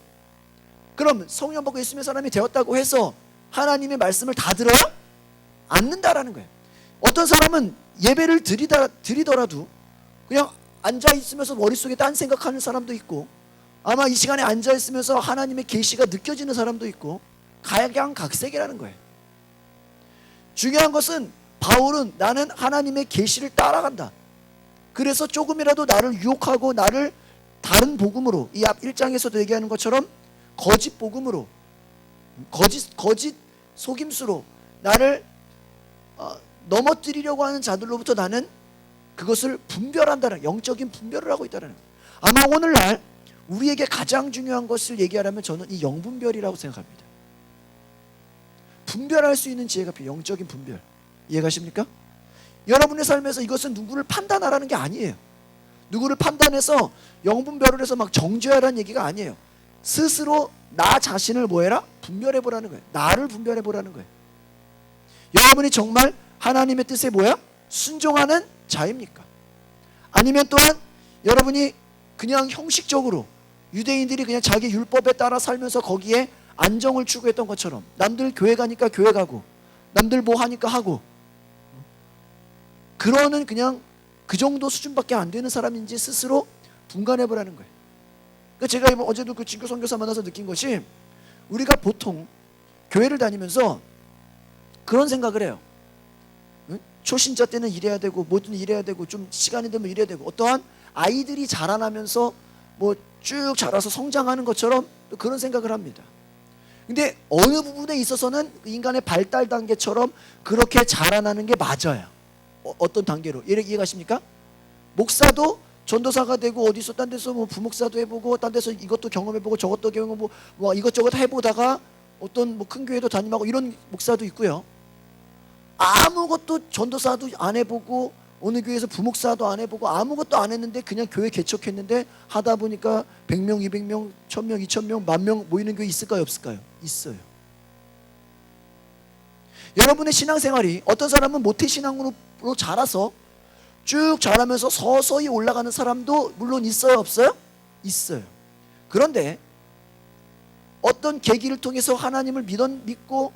그럼 성령 받고 예수님의 사람이 되었다고 해서 하나님의 말씀을 다 들어요? 않는다라는 거예요. 어떤 사람은 예배를 드리더라도 그냥 앉아있으면서 머릿속에 딴 생각하는 사람도 있고, 아마 이 시간에 앉아있으면서 하나님의 계시가 느껴지는 사람도 있고, 각양각색이라는 거예요. 중요한 것은 바울은 나는 하나님의 계시를 따라간다. 그래서 조금이라도 나를 유혹하고 나를 다른 복음으로, 이 앞 1장에서도 얘기하는 것처럼 거짓 복음으로, 거짓 속임수로 나를 넘어뜨리려고 하는 자들로부터 나는 그것을 분별한다는, 영적인 분별을 하고 있다는 거예요. 아마 오늘날 우리에게 가장 중요한 것을 얘기하려면 저는 이 영분별이라고 생각합니다. 분별할 수 있는 지혜가 필요해요. 영적인 분별. 이해가십니까? 여러분의 삶에서 이것은 누구를 판단하라는 게 아니에요. 누구를 판단해서 영분별을 해서 막 정죄하라는 얘기가 아니에요. 스스로 나 자신을 뭐해라? 분별해보라는 거예요. 나를 분별해보라는 거예요. 여러분이 정말 하나님의 뜻에 뭐야? 순종하는 자입니까? 아니면 또한 여러분이 그냥 형식적으로 유대인들이 그냥 자기 율법에 따라 살면서 거기에 안정을 추구했던 것처럼 남들 교회 가니까 교회 가고 남들 뭐 하니까 하고 그러는 그냥 그 정도 수준밖에 안 되는 사람인지 스스로 분간해보라는 거예요. 그러니까 제가 어제도 그 진교 선교사 만나서 느낀 것이, 우리가 보통 교회를 다니면서 그런 생각을 해요. 초신자 때는 이래야 되고 뭐든 이래야 되고 좀 시간이 되면 이래야 되고, 어떠한 아이들이 자라나면서 뭐 쭉 자라서 성장하는 것처럼 그런 생각을 합니다. 근데 어느 부분에 있어서는 인간의 발달 단계처럼 그렇게 자라나는 게 맞아요. 어떤 단계로 이해가십니까? 목사도 전도사가 되고 어디서 딴 데서 뭐 부목사도 해보고 딴 데서 이것도 경험해보고 저것도 경험해보고 뭐 이것저것 해보다가 어떤 뭐 큰 교회도 담임하고 이런 목사도 있고요. 아무것도 전도사도 안 해보고 어느 교회에서 부목사도 안 해보고 아무것도 안 했는데 그냥 교회 개척했는데 하다 보니까 100명, 200명, 1000명, 2000명, 10,000명 모이는 교회 있을까요? 없을까요? 있어요. 여러분의 신앙생활이 어떤 사람은 모태신앙으로 자라서 쭉 자라면서 서서히 올라가는 사람도 물론 있어요? 없어요? 있어요. 그런데 어떤 계기를 통해서 하나님을 믿고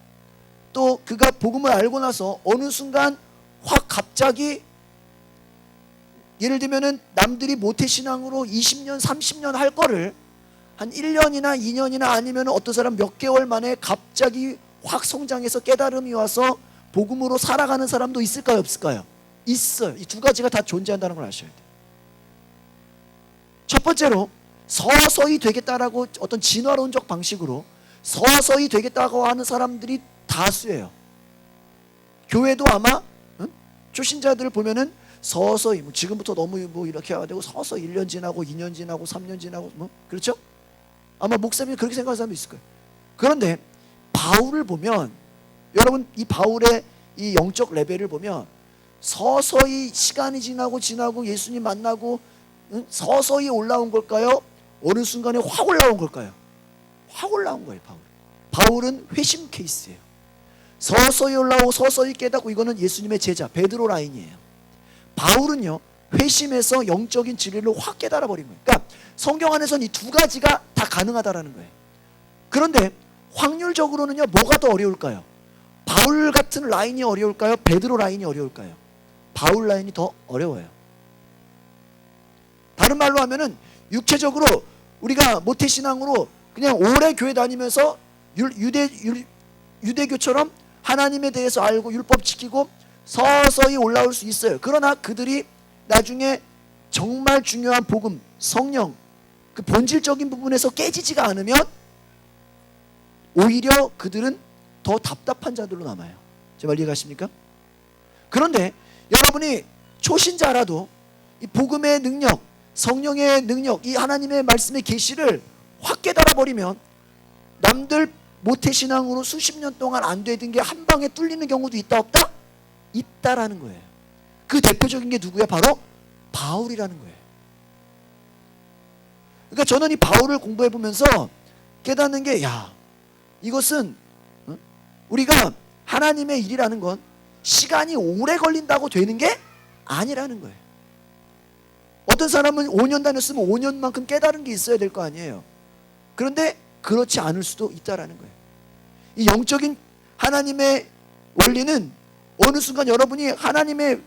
또 그가 복음을 알고 나서 어느 순간 확 갑자기 예를 들면은 남들이 모태신앙으로 20년 30년 할 거를 한 1년이나 2년이나 아니면 어떤 사람 몇 개월 만에 갑자기 확 성장해서 깨달음이 와서 복음으로 살아가는 사람도 있을까요? 없을까요? 있어요. 이 두 가지가 다 존재한다는 걸 아셔야 돼요. 첫 번째로 서서히 되겠다라고 어떤 진화론적 방식으로 서서히 되겠다고 하는 사람들이 다수예요. 교회도 아마 초신자들을 보면은 서서히 뭐 지금부터 너무 뭐 이렇게 해야 되고 서서히 1년 지나고 2년 지나고 3년 지나고 뭐 그렇죠? 아마 목사님이 그렇게 생각하는 사람도 있을 거예요. 그런데 바울을 보면 여러분 이 바울의 이 영적 레벨을 보면 서서히 시간이 지나고 예수님 만나고 서서히 올라온 걸까요? 어느 순간에 확 올라온 걸까요? 확 올라온 거예요. 바울은 회심 케이스예요. 서서히 올라오고 서서히 깨닫고 이거는 예수님의 제자 베드로 라인이에요. 바울은요 회심에서 영적인 진리를 확 깨달아 버린 거예요. 그러니까 성경 안에서는 이 두 가지가 다 가능하다라는 거예요. 그런데 확률적으로는요 뭐가 더 어려울까요? 바울 같은 라인이 어려울까요? 베드로 라인이 어려울까요? 바울 라인이 더 어려워요. 다른 말로 하면은 육체적으로 우리가 모태신앙으로 그냥 오래 교회 다니면서 유대교처럼 하나님에 대해서 알고 율법 지키고 서서히 올라올 수 있어요. 그러나 그들이 나중에 정말 중요한 복음, 성령, 그 본질적인 부분에서 깨지지가 않으면 오히려 그들은 더 답답한 자들로 남아요. 제 말 이해가십니까? 그런데 여러분이 초신자라도 이 복음의 능력, 성령의 능력, 이 하나님의 말씀의 계시를 확 깨달아 버리면 남들 모태신앙으로 수십 년 동안 안 되던 게 한 방에 뚫리는 경우도 있다 없다? 있다라는 거예요. 그 대표적인 게 누구야? 바로 바울이라는 거예요. 그러니까 저는 이 바울을 공부해 보면서 깨닫는 게 이것은 우리가 하나님의 일이라는 건 시간이 오래 걸린다고 되는 게 아니라는 거예요. 어떤 사람은 5년 다녔으면 5년만큼 깨달은 게 있어야 될 거 아니에요. 그런데 그렇지 않을 수도 있다라는 거예요. 이 영적인 하나님의 원리는 어느 순간 여러분이 하나님의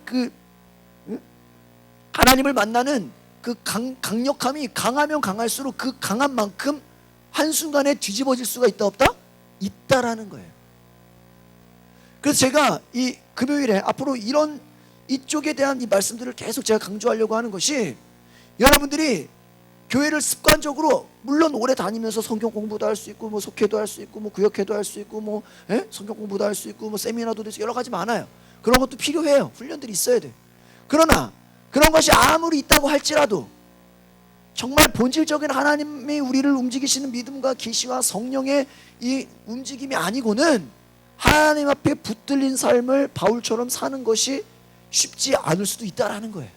하나님을 만나는 그 강력함이 강하면 강할수록 그 강한 만큼 한순간에 뒤집어질 수가 있다 없다? 있다라는 거예요. 그래서 제가 이 금요일에 앞으로 이쪽에 대한 이 말씀들을 계속 제가 강조하려고 하는 것이 여러분들이 교회를 습관적으로 물론 오래 다니면서 성경 공부도 할 수 있고 뭐 속회도 할 수 있고 뭐 구역회도 할 수 있고 뭐 성경 공부도 할 수 있고 뭐 세미나도 돼서 여러 가지 많아요. 그런 것도 필요해요. 훈련들이 있어야 돼. 그러나 그런 것이 아무리 있다고 할지라도 정말 본질적인 하나님이 우리를 움직이시는 믿음과 계시와 성령의 이 움직임이 아니고는 하나님 앞에 붙들린 삶을 바울처럼 사는 것이 쉽지 않을 수도 있다라는 거예요.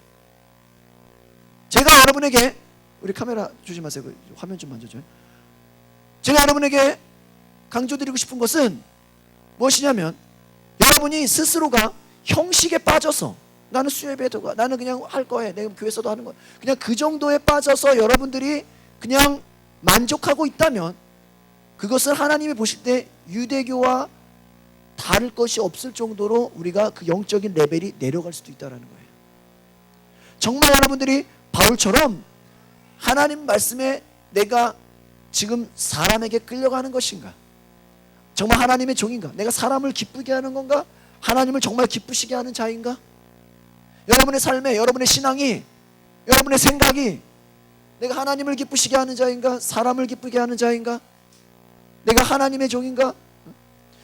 제가 여러분에게 우리 카메라 조심하세요. 화면 좀 만져줘요. 제가 여러분에게 강조드리고 싶은 것은 무엇이냐면 여러분이 스스로가 형식에 빠져서 나는 수요예배도가 나는 그냥 할 거에 내가 교회에서도 하는 거 그냥 그 정도에 빠져서 여러분들이 그냥 만족하고 있다면 그것은 하나님이 보실 때 유대교와 다를 것이 없을 정도로 우리가 그 영적인 레벨이 내려갈 수도 있다는 거예요. 정말 여러분들이 바울처럼 하나님 말씀에 내가 지금 사람에게 끌려가는 것인가? 정말 하나님의 종인가? 내가 사람을 기쁘게 하는 건가? 하나님을 정말 기쁘시게 하는 자인가? 여러분의 삶에 여러분의 신앙이 여러분의 생각이 내가 하나님을 기쁘시게 하는 자인가? 사람을 기쁘게 하는 자인가? 내가 하나님의 종인가?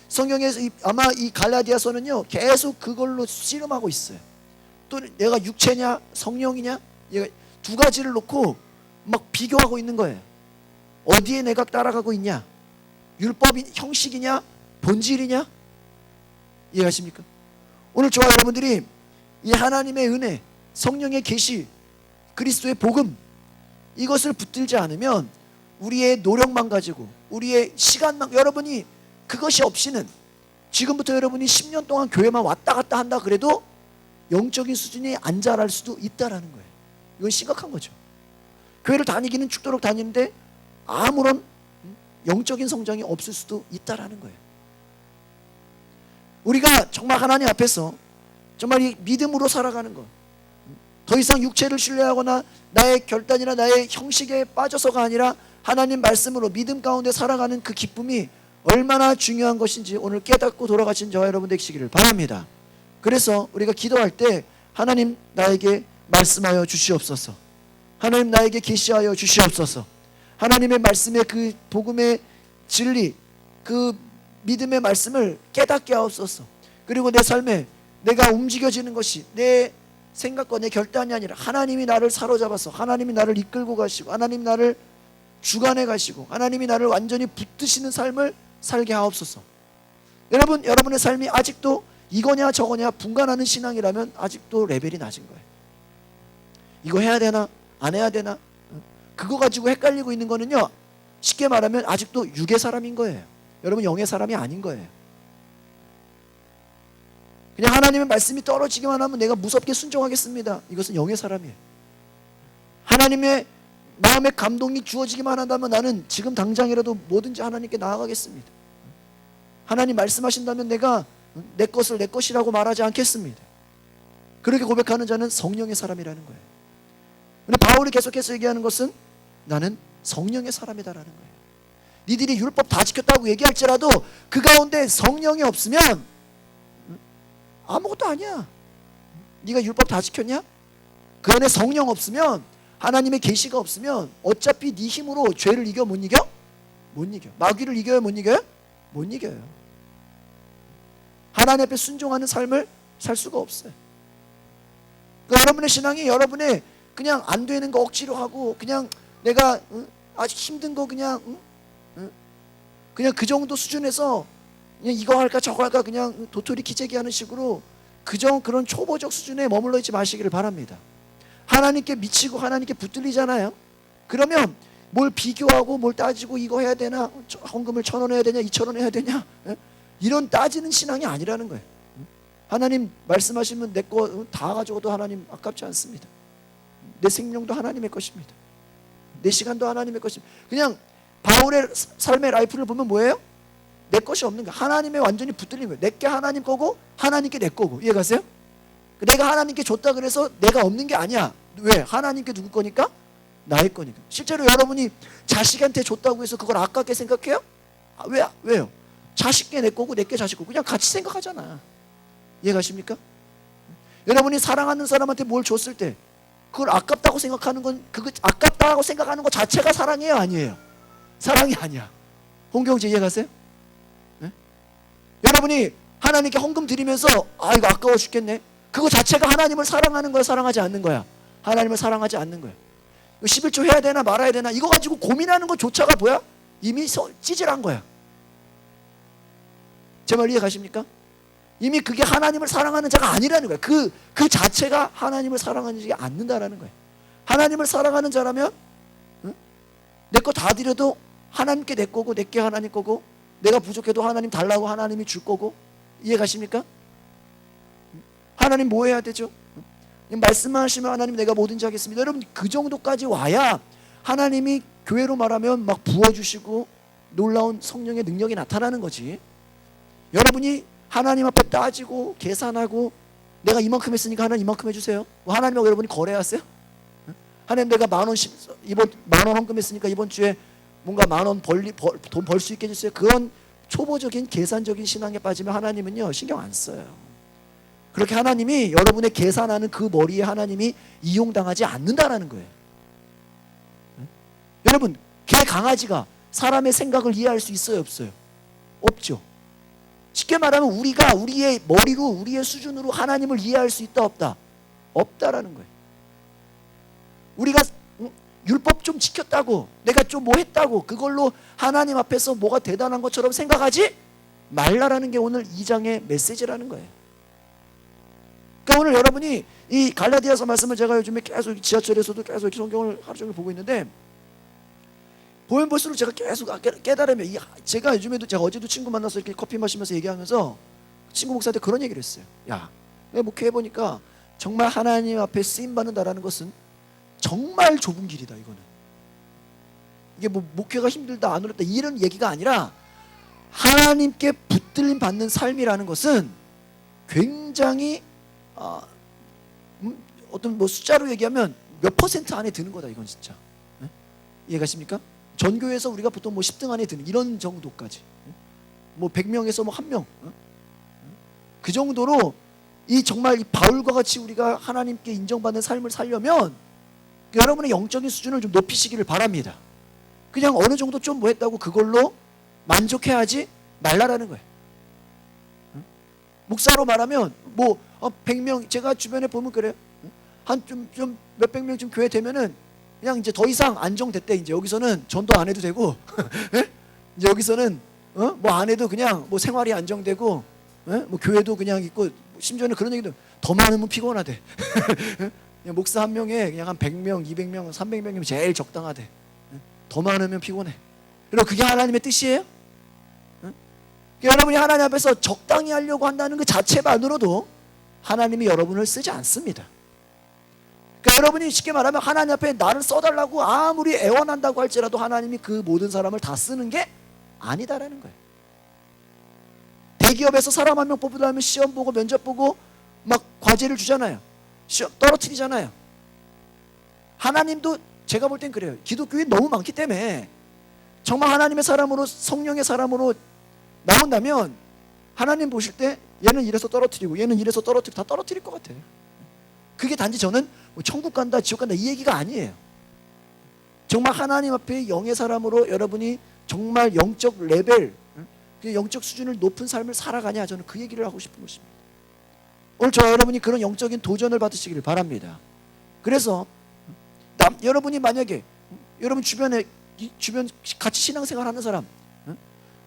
성경에서 아마 이 갈라디아서는요 계속 그걸로 씨름하고 있어요. 또 내가 육체냐 성령이냐, 얘가 두 가지를 놓고 막 비교하고 있는 거예요. 어디에 내가 따라가고 있냐, 율법이 형식이냐 본질이냐. 이해하십니까? 오늘 저와 여러분들이 이 하나님의 은혜, 성령의 계시, 그리스도의 복음, 이것을 붙들지 않으면 우리의 노력만 가지고 우리의 시간만, 여러분이 그것이 없이는 지금부터 여러분이 10년 동안 교회만 왔다 갔다 한다 그래도 영적인 수준이 안 자랄 수도 있다라는 거예요. 이건 심각한 거죠. 교회를 다니기는 죽도록 다니는데 아무런 영적인 성장이 없을 수도 있다라는 거예요. 우리가 정말 하나님 앞에서 정말 이 믿음으로 살아가는 것, 더 이상 육체를 신뢰하거나 나의 결단이나 나의 형식에 빠져서가 아니라 하나님 말씀으로 믿음 가운데 살아가는 그 기쁨이 얼마나 중요한 것인지 오늘 깨닫고 돌아가신 저와 여러분 되시기를 바랍니다. 그래서 우리가 기도할 때 하나님 나에게 말씀하여 주시옵소서, 하나님 나에게 계시하여 주시옵소서, 하나님의 말씀의 그 복음의 진리, 그 믿음의 말씀을 깨닫게 하옵소서. 그리고 내 삶에 내가 움직여지는 것이 내 생각과 내 결단이 아니라 하나님이 나를 사로잡아서 하나님이 나를 이끌고 가시고 하나님이 나를 주관해 가시고 하나님이 나를 완전히 붙드시는 삶을 살게 하옵소서. 여러분, 여러분의 삶이 아직도 이거냐 저거냐 분간하는 신앙이라면 아직도 레벨이 낮은 거예요. 이거 해야 되나 안 해야 되나, 그거 가지고 헷갈리고 있는 거는요, 쉽게 말하면 아직도 육의 사람인 거예요. 여러분, 영의 사람이 아닌 거예요. 그냥 하나님의 말씀이 떨어지기만 하면 내가 무섭게 순종하겠습니다, 이것은 영의 사람이에요. 하나님의 마음의 감동이 주어지기만 한다면 나는 지금 당장이라도 뭐든지 하나님께 나아가겠습니다. 하나님 말씀하신다면 내가 내 것을 내 것이라고 말하지 않겠습니다. 그렇게 고백하는 자는 성령의 사람이라는 거예요. 근데 바울이 계속해서 얘기하는 것은 나는 성령의 사람이다라는 거예요. 니들이 율법 다 지켰다고 얘기할지라도 그 가운데 성령이 없으면 아무것도 아니야. 네가 율법 다 지켰냐? 그 안에 성령 없으면, 하나님의 계시가 없으면 어차피 네 힘으로 죄를 이겨 못 이겨? 못 이겨. 마귀를 이겨요 못 이겨요? 못 이겨요. 하나님 앞에 순종하는 삶을 살 수가 없어요. 그러니까 여러분의 신앙이 여러분의 그냥 안 되는 거 억지로 하고 그냥 내가 아직 힘든 거 그냥 그 정도 수준에서 그냥 이거 할까 저거 할까 그냥 도토리 키재기 하는 식으로 그런 초보적 수준에 머물러 있지 마시기를 바랍니다. 하나님께 미치고 하나님께 붙들리잖아요. 그러면 뭘 비교하고 뭘 따지고 이거 해야 되나, 헌금을 1,000원 해야 되냐 2,000원 해야 되냐, 이런 따지는 신앙이 아니라는 거예요. 하나님 말씀하시면 내 거 다 가져도 하나님 아깝지 않습니다. 내 생명도 하나님의 것입니다. 내 시간도 하나님의 것입니다. 그냥 바울의 삶의 라이프를 보면 뭐예요? 내 것이 없는 거예요. 하나님의 완전히 붙들린 거예요. 내게 하나님 거고 하나님께 내 거고. 이해가세요? 내가 하나님께 줬다 그래서 내가 없는 게 아니야. 왜? 하나님께 누구 거니까? 나의 거니까. 실제로 여러분이 자식한테 줬다고 해서 그걸 아깝게 생각해요? 왜요? 자식께 내 거고 내게 자식 거고 그냥 같이 생각하잖아. 이해가십니까? 여러분이 사랑하는 사람한테 뭘 줬을 때 그걸 아깝다고 생각하는 건, 그거 아깝다고 생각하는 것 자체가 사랑이에요 아니에요? 사랑이 아니야. 홍경재 이해가세요? 네? 여러분이 하나님께 헌금 드리면서 이거 아까워 죽겠네, 그거 자체가 하나님을 사랑하는 거야 사랑하지 않는 거야? 하나님을 사랑하지 않는 거야. 11조 해야 되나 말아야 되나 이거 가지고 고민하는 것조차가 뭐야? 이미 찌질한 거야. 제 말 이해가십니까? 이미 그게 하나님을 사랑하는 자가 아니라는 거야. 그 자체가 하나님을 사랑하지 않는다라는 거야. 하나님을 사랑하는 자라면 내 거 다 드려도 하나님께 내 거고 내게 하나님 거고, 내가 부족해도 하나님 달라고 하나님이 줄 거고. 이해가십니까? 하나님 뭐 해야 되죠? 말씀만 하시면 하나님 내가 뭐든지 하겠습니다. 여러분, 그 정도까지 와야 하나님이 교회로 말하면 막 부어주시고 놀라운 성령의 능력이 나타나는 거지. 여러분이 하나님 앞에 따지고 계산하고 내가 이만큼 했으니까 하나님 이만큼 해주세요, 하나님하고 여러분이 거래하세요? 하나님 내가 10,000원 이번 10,000원 헌금했으니까 이번 주에 뭔가 10,000원 돈 벌 수 있게 해주세요. 그런 초보적인 계산적인 신앙에 빠지면 하나님은요 신경 안 써요. 그렇게 하나님이 여러분의 계산하는 그 머리에 하나님이 이용당하지 않는다라는 거예요. 여러분, 개 강아지가 사람의 생각을 이해할 수 있어요 없어요? 없죠. 쉽게 말하면 우리가 우리의 머리로 우리의 수준으로 하나님을 이해할 수 있다 없다? 없다라는 거예요. 우리가 율법 좀 지켰다고, 내가 좀 뭐 했다고 그걸로 하나님 앞에서 뭐가 대단한 것처럼 생각하지 말라라는 게 오늘 2장의 메시지라는 거예요. 그러니까 오늘 여러분이 이 갈라디아서 말씀을 제가 요즘에 계속 지하철에서도 계속 성경을 하루 종일 보고 있는데, 보면 볼수록 제가 계속 깨달으면, 제가 요즘에도, 제가 어제도 친구 만나서 이렇게 커피 마시면서 얘기하면서 친구 목사한테 그런 얘기를 했어요. 야, 내가 목회해보니까 정말 하나님 앞에 쓰임받는다라는 것은 정말 좁은 길이다. 이거는 이게 뭐 목회가 힘들다 안 어렵다 이런 얘기가 아니라, 하나님께 붙들림 받는 삶이라는 것은 굉장히 어떤 뭐 숫자로 얘기하면 몇 퍼센트 안에 드는 거다. 이건 진짜. 네? 이해가십니까? 전교에서 우리가 보통 뭐 10등 안에 드는 이런 정도까지, 뭐 100명에서 뭐 1명, 그 정도로 이 정말 이 바울과 같이 우리가 하나님께 인정받는 삶을 살려면 여러분의 영적인 수준을 좀 높이시기를 바랍니다. 그냥 어느 정도 좀 뭐 했다고 그걸로 만족해하지 말라라는 거예요. 목사로 말하면 뭐 100명, 제가 주변에 보면 그래요. 한 좀 몇백 명 좀 교회 되면은 그냥 이제 더 이상 안정됐대. 이제 여기서는 전도 안 해도 되고 이제 여기서는 뭐 안 해도 그냥 뭐 생활이 안정되고, 뭐 교회도 그냥 있고, 심지어는 그런 얘기도, 더 많으면 피곤하대. 그냥 목사 한 명에 그냥 한 100명, 200명, 300명이면 제일 적당하대. 더 많으면 피곤해. 그럼 그게 하나님의 뜻이에요? 여러분이 하나님 앞에서 적당히 하려고 한다는 그 자체만으로도 하나님이 여러분을 쓰지 않습니다. 그러니까 여러분이 쉽게 말하면 하나님 앞에 나를 써달라고 아무리 애원한다고 할지라도 하나님이 그 모든 사람을 다 쓰는 게 아니다라는 거예요. 대기업에서 사람 한 명 뽑으려면 시험 보고 면접 보고 막 과제를 주잖아요. 시험 떨어뜨리잖아요. 하나님도 제가 볼 땐 그래요. 기독교인 너무 많기 때문에 정말 하나님의 사람으로, 성령의 사람으로 나온다면 하나님 보실 때 얘는 이래서 떨어뜨리고 얘는 이래서 떨어뜨리고 다 떨어뜨릴 것 같아요. 그게 단지 저는 뭐 천국 간다 지옥 간다 이 얘기가 아니에요. 정말 하나님 앞에 영의 사람으로 여러분이 정말 영적 레벨, 영적 수준을 높은 삶을 살아가냐, 저는 그 얘기를 하고 싶은 것입니다. 오늘 저와 여러분이 그런 영적인 도전을 받으시기를 바랍니다. 그래서 여러분이 만약에 여러분 주변에 같이 신앙생활하는 사람,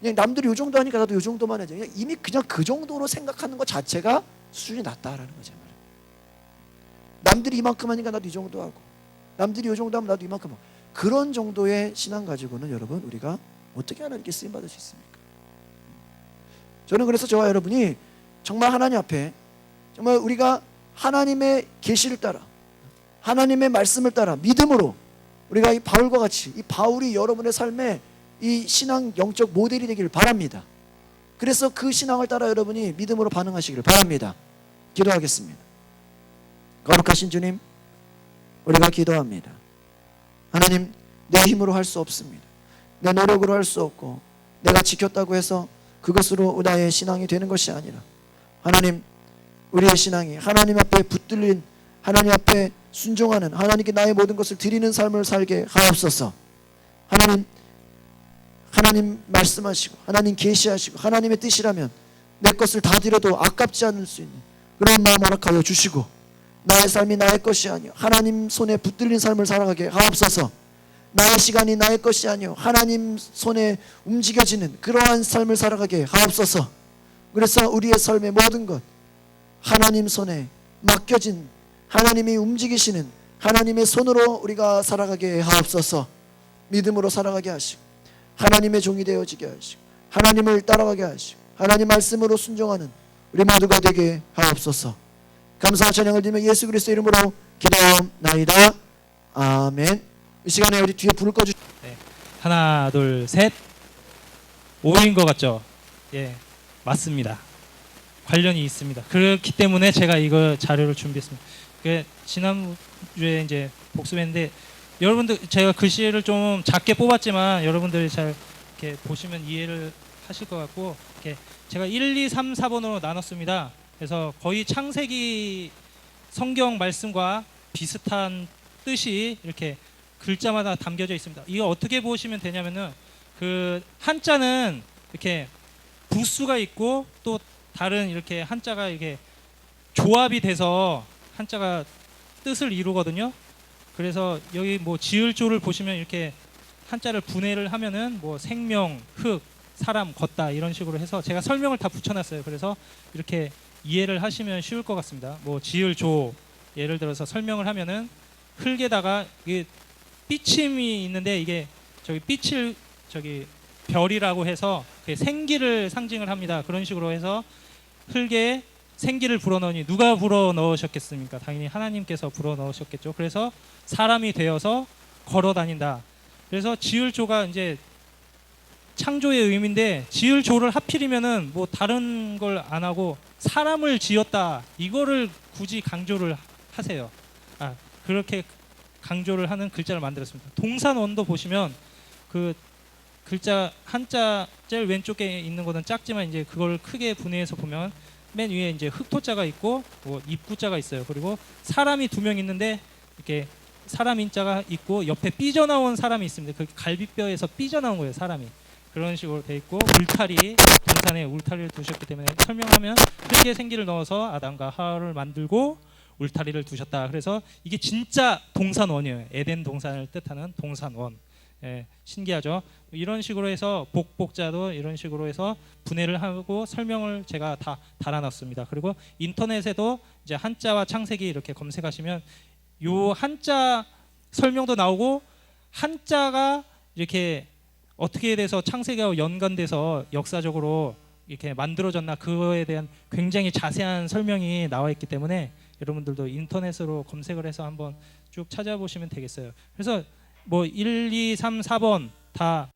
그냥 남들이 요 정도 하니까 나도 요 정도만 해야지, 이미 그냥 그 정도로 생각하는 것 자체가 수준이 낮다라는 거죠. 남들이 이만큼 하니까 나도 이 정도 하고, 남들이 요 정도 하면 나도 이만큼 하고, 그런 정도의 신앙 가지고는 여러분 우리가 어떻게 하나님께 쓰임 받을 수 있습니까? 저는 그래서 저와 여러분이 정말 하나님 앞에 정말 우리가 하나님의 계시를 따라, 하나님의 말씀을 따라 믿음으로 우리가 이 바울과 같이, 이 바울이 여러분의 삶에 이 신앙 영적 모델이 되기를 바랍니다. 그래서 그 신앙을 따라 여러분이 믿음으로 반응하시기를 바랍니다. 기도하겠습니다. 거룩하신 주님, 우리가 기도합니다. 하나님, 내 힘으로 할 수 없습니다. 내 노력으로 할 수 없고, 내가 지켰다고 해서 그것으로 나의 신앙이 되는 것이 아니라, 하나님, 우리의 신앙이 하나님 앞에 붙들린, 하나님 앞에 순종하는, 하나님께 나의 모든 것을 드리는 삶을 살게 하옵소서. 하나님 말씀하시고, 하나님 계시하시고, 하나님의 뜻이라면 내 것을 다 드려도 아깝지 않을 수 있는 그런 마음 허락하여 주시고, 나의 삶이 나의 것이 아니요 하나님 손에 붙들린 삶을 살아가게 하옵소서. 나의 시간이 나의 것이 아니요 하나님 손에 움직여지는 그러한 삶을 살아가게 하옵소서. 그래서 우리의 삶의 모든 것 하나님 손에 맡겨진, 하나님이 움직이시는 하나님의 손으로 우리가 살아가게 하옵소서. 믿음으로 살아가게 하시고, 하나님의 종이 되어지게 하시고, 하나님을 따라가게 하시고, 하나님 말씀으로 순종하는 우리 모두가 되게 하옵소서. 감사와 찬양을 드리며 예수 그리스도 이름으로 기도하옵나이다. 아멘. 이 시간에 우리 뒤에 불을 꺼주. 네. 하나, 둘, 셋. 5인 것 같죠? 예, 맞습니다. 관련이 있습니다. 그렇기 때문에 제가 이거 자료를 준비했습니다. 지난주에 이제 복습했는데, 여러분들 제가 글씨를 좀 작게 뽑았지만 여러분들이 잘 이렇게 보시면 이해를 하실 것 같고, 이렇게 제가 1, 2, 3, 4번으로 나눴습니다. 그래서 거의 창세기 성경 말씀과 비슷한 뜻이 이렇게 글자마다 담겨져 있습니다. 이거 어떻게 보시면 되냐면은, 그 한자는 이렇게 부수가 있고 또 다른 이렇게 한자가 이게 조합이 돼서 한자가 뜻을 이루거든요. 그래서 여기 뭐 지을조를 보시면 이렇게 한자를 분해를 하면은 뭐 생명, 흙, 사람, 걷다 이런 식으로 해서 제가 설명을 다 붙여놨어요. 그래서 이렇게 이해를 하시면 쉬울 것 같습니다. 뭐 지을조 예를 들어서 설명을 하면은 흙에다가 이게 삐침이 있는데 이게 저기 삐칠 저기 별이라고 해서 생기를 상징을 합니다. 그런 식으로 해서 흙에 생기를 불어넣으니 누가 불어넣으셨겠습니까? 당연히 하나님께서 불어넣으셨겠죠. 그래서 사람이 되어서 걸어다닌다. 그래서 지을조가 이제 창조의 의미인데 지을조를 하필이면은 뭐 다른 걸 안 하고 사람을 지었다 이거를 굳이 강조를 하세요. 그렇게 강조를 하는 글자를 만들었습니다. 동산원도 보시면 그 글자 한자 제일 왼쪽에 있는 거는 작지만 이제 그걸 크게 분해해서 보면 맨 위에 이제 흑토자가 있고 뭐 입구자가 있어요. 그리고 사람이 2명 있는데 이렇게 사람 인자가 있고 옆에 삐져나온 사람이 있습니다. 그 갈비뼈에서 삐져나온 거예요, 사람이. 그런 식으로 돼 있고 울타리 동산에 울타리를 두셨기 때문에 설명하면 흙에 생기를 넣어서 아담과 하와를 만들고 울타리를 두셨다. 그래서 이게 진짜 동산원이에요. 에덴 동산을 뜻하는 동산원. 예, 신기하죠. 이런 식으로 해서 복자도 이런 식으로 해서 분해를 하고 설명을 제가 다 달아놨습니다. 그리고 인터넷에도 이제 한자와 창세기 이렇게 검색하시면 요 한자 설명도 나오고 한자가 이렇게 어떻게 돼서 창세기와 연관돼서 역사적으로 이렇게 만들어졌나 그거에 대한 굉장히 자세한 설명이 나와 있기 때문에 여러분들도 인터넷으로 검색을 해서 한번 쭉 찾아보시면 되겠어요. 그래서 뭐 1, 2, 3, 4번 다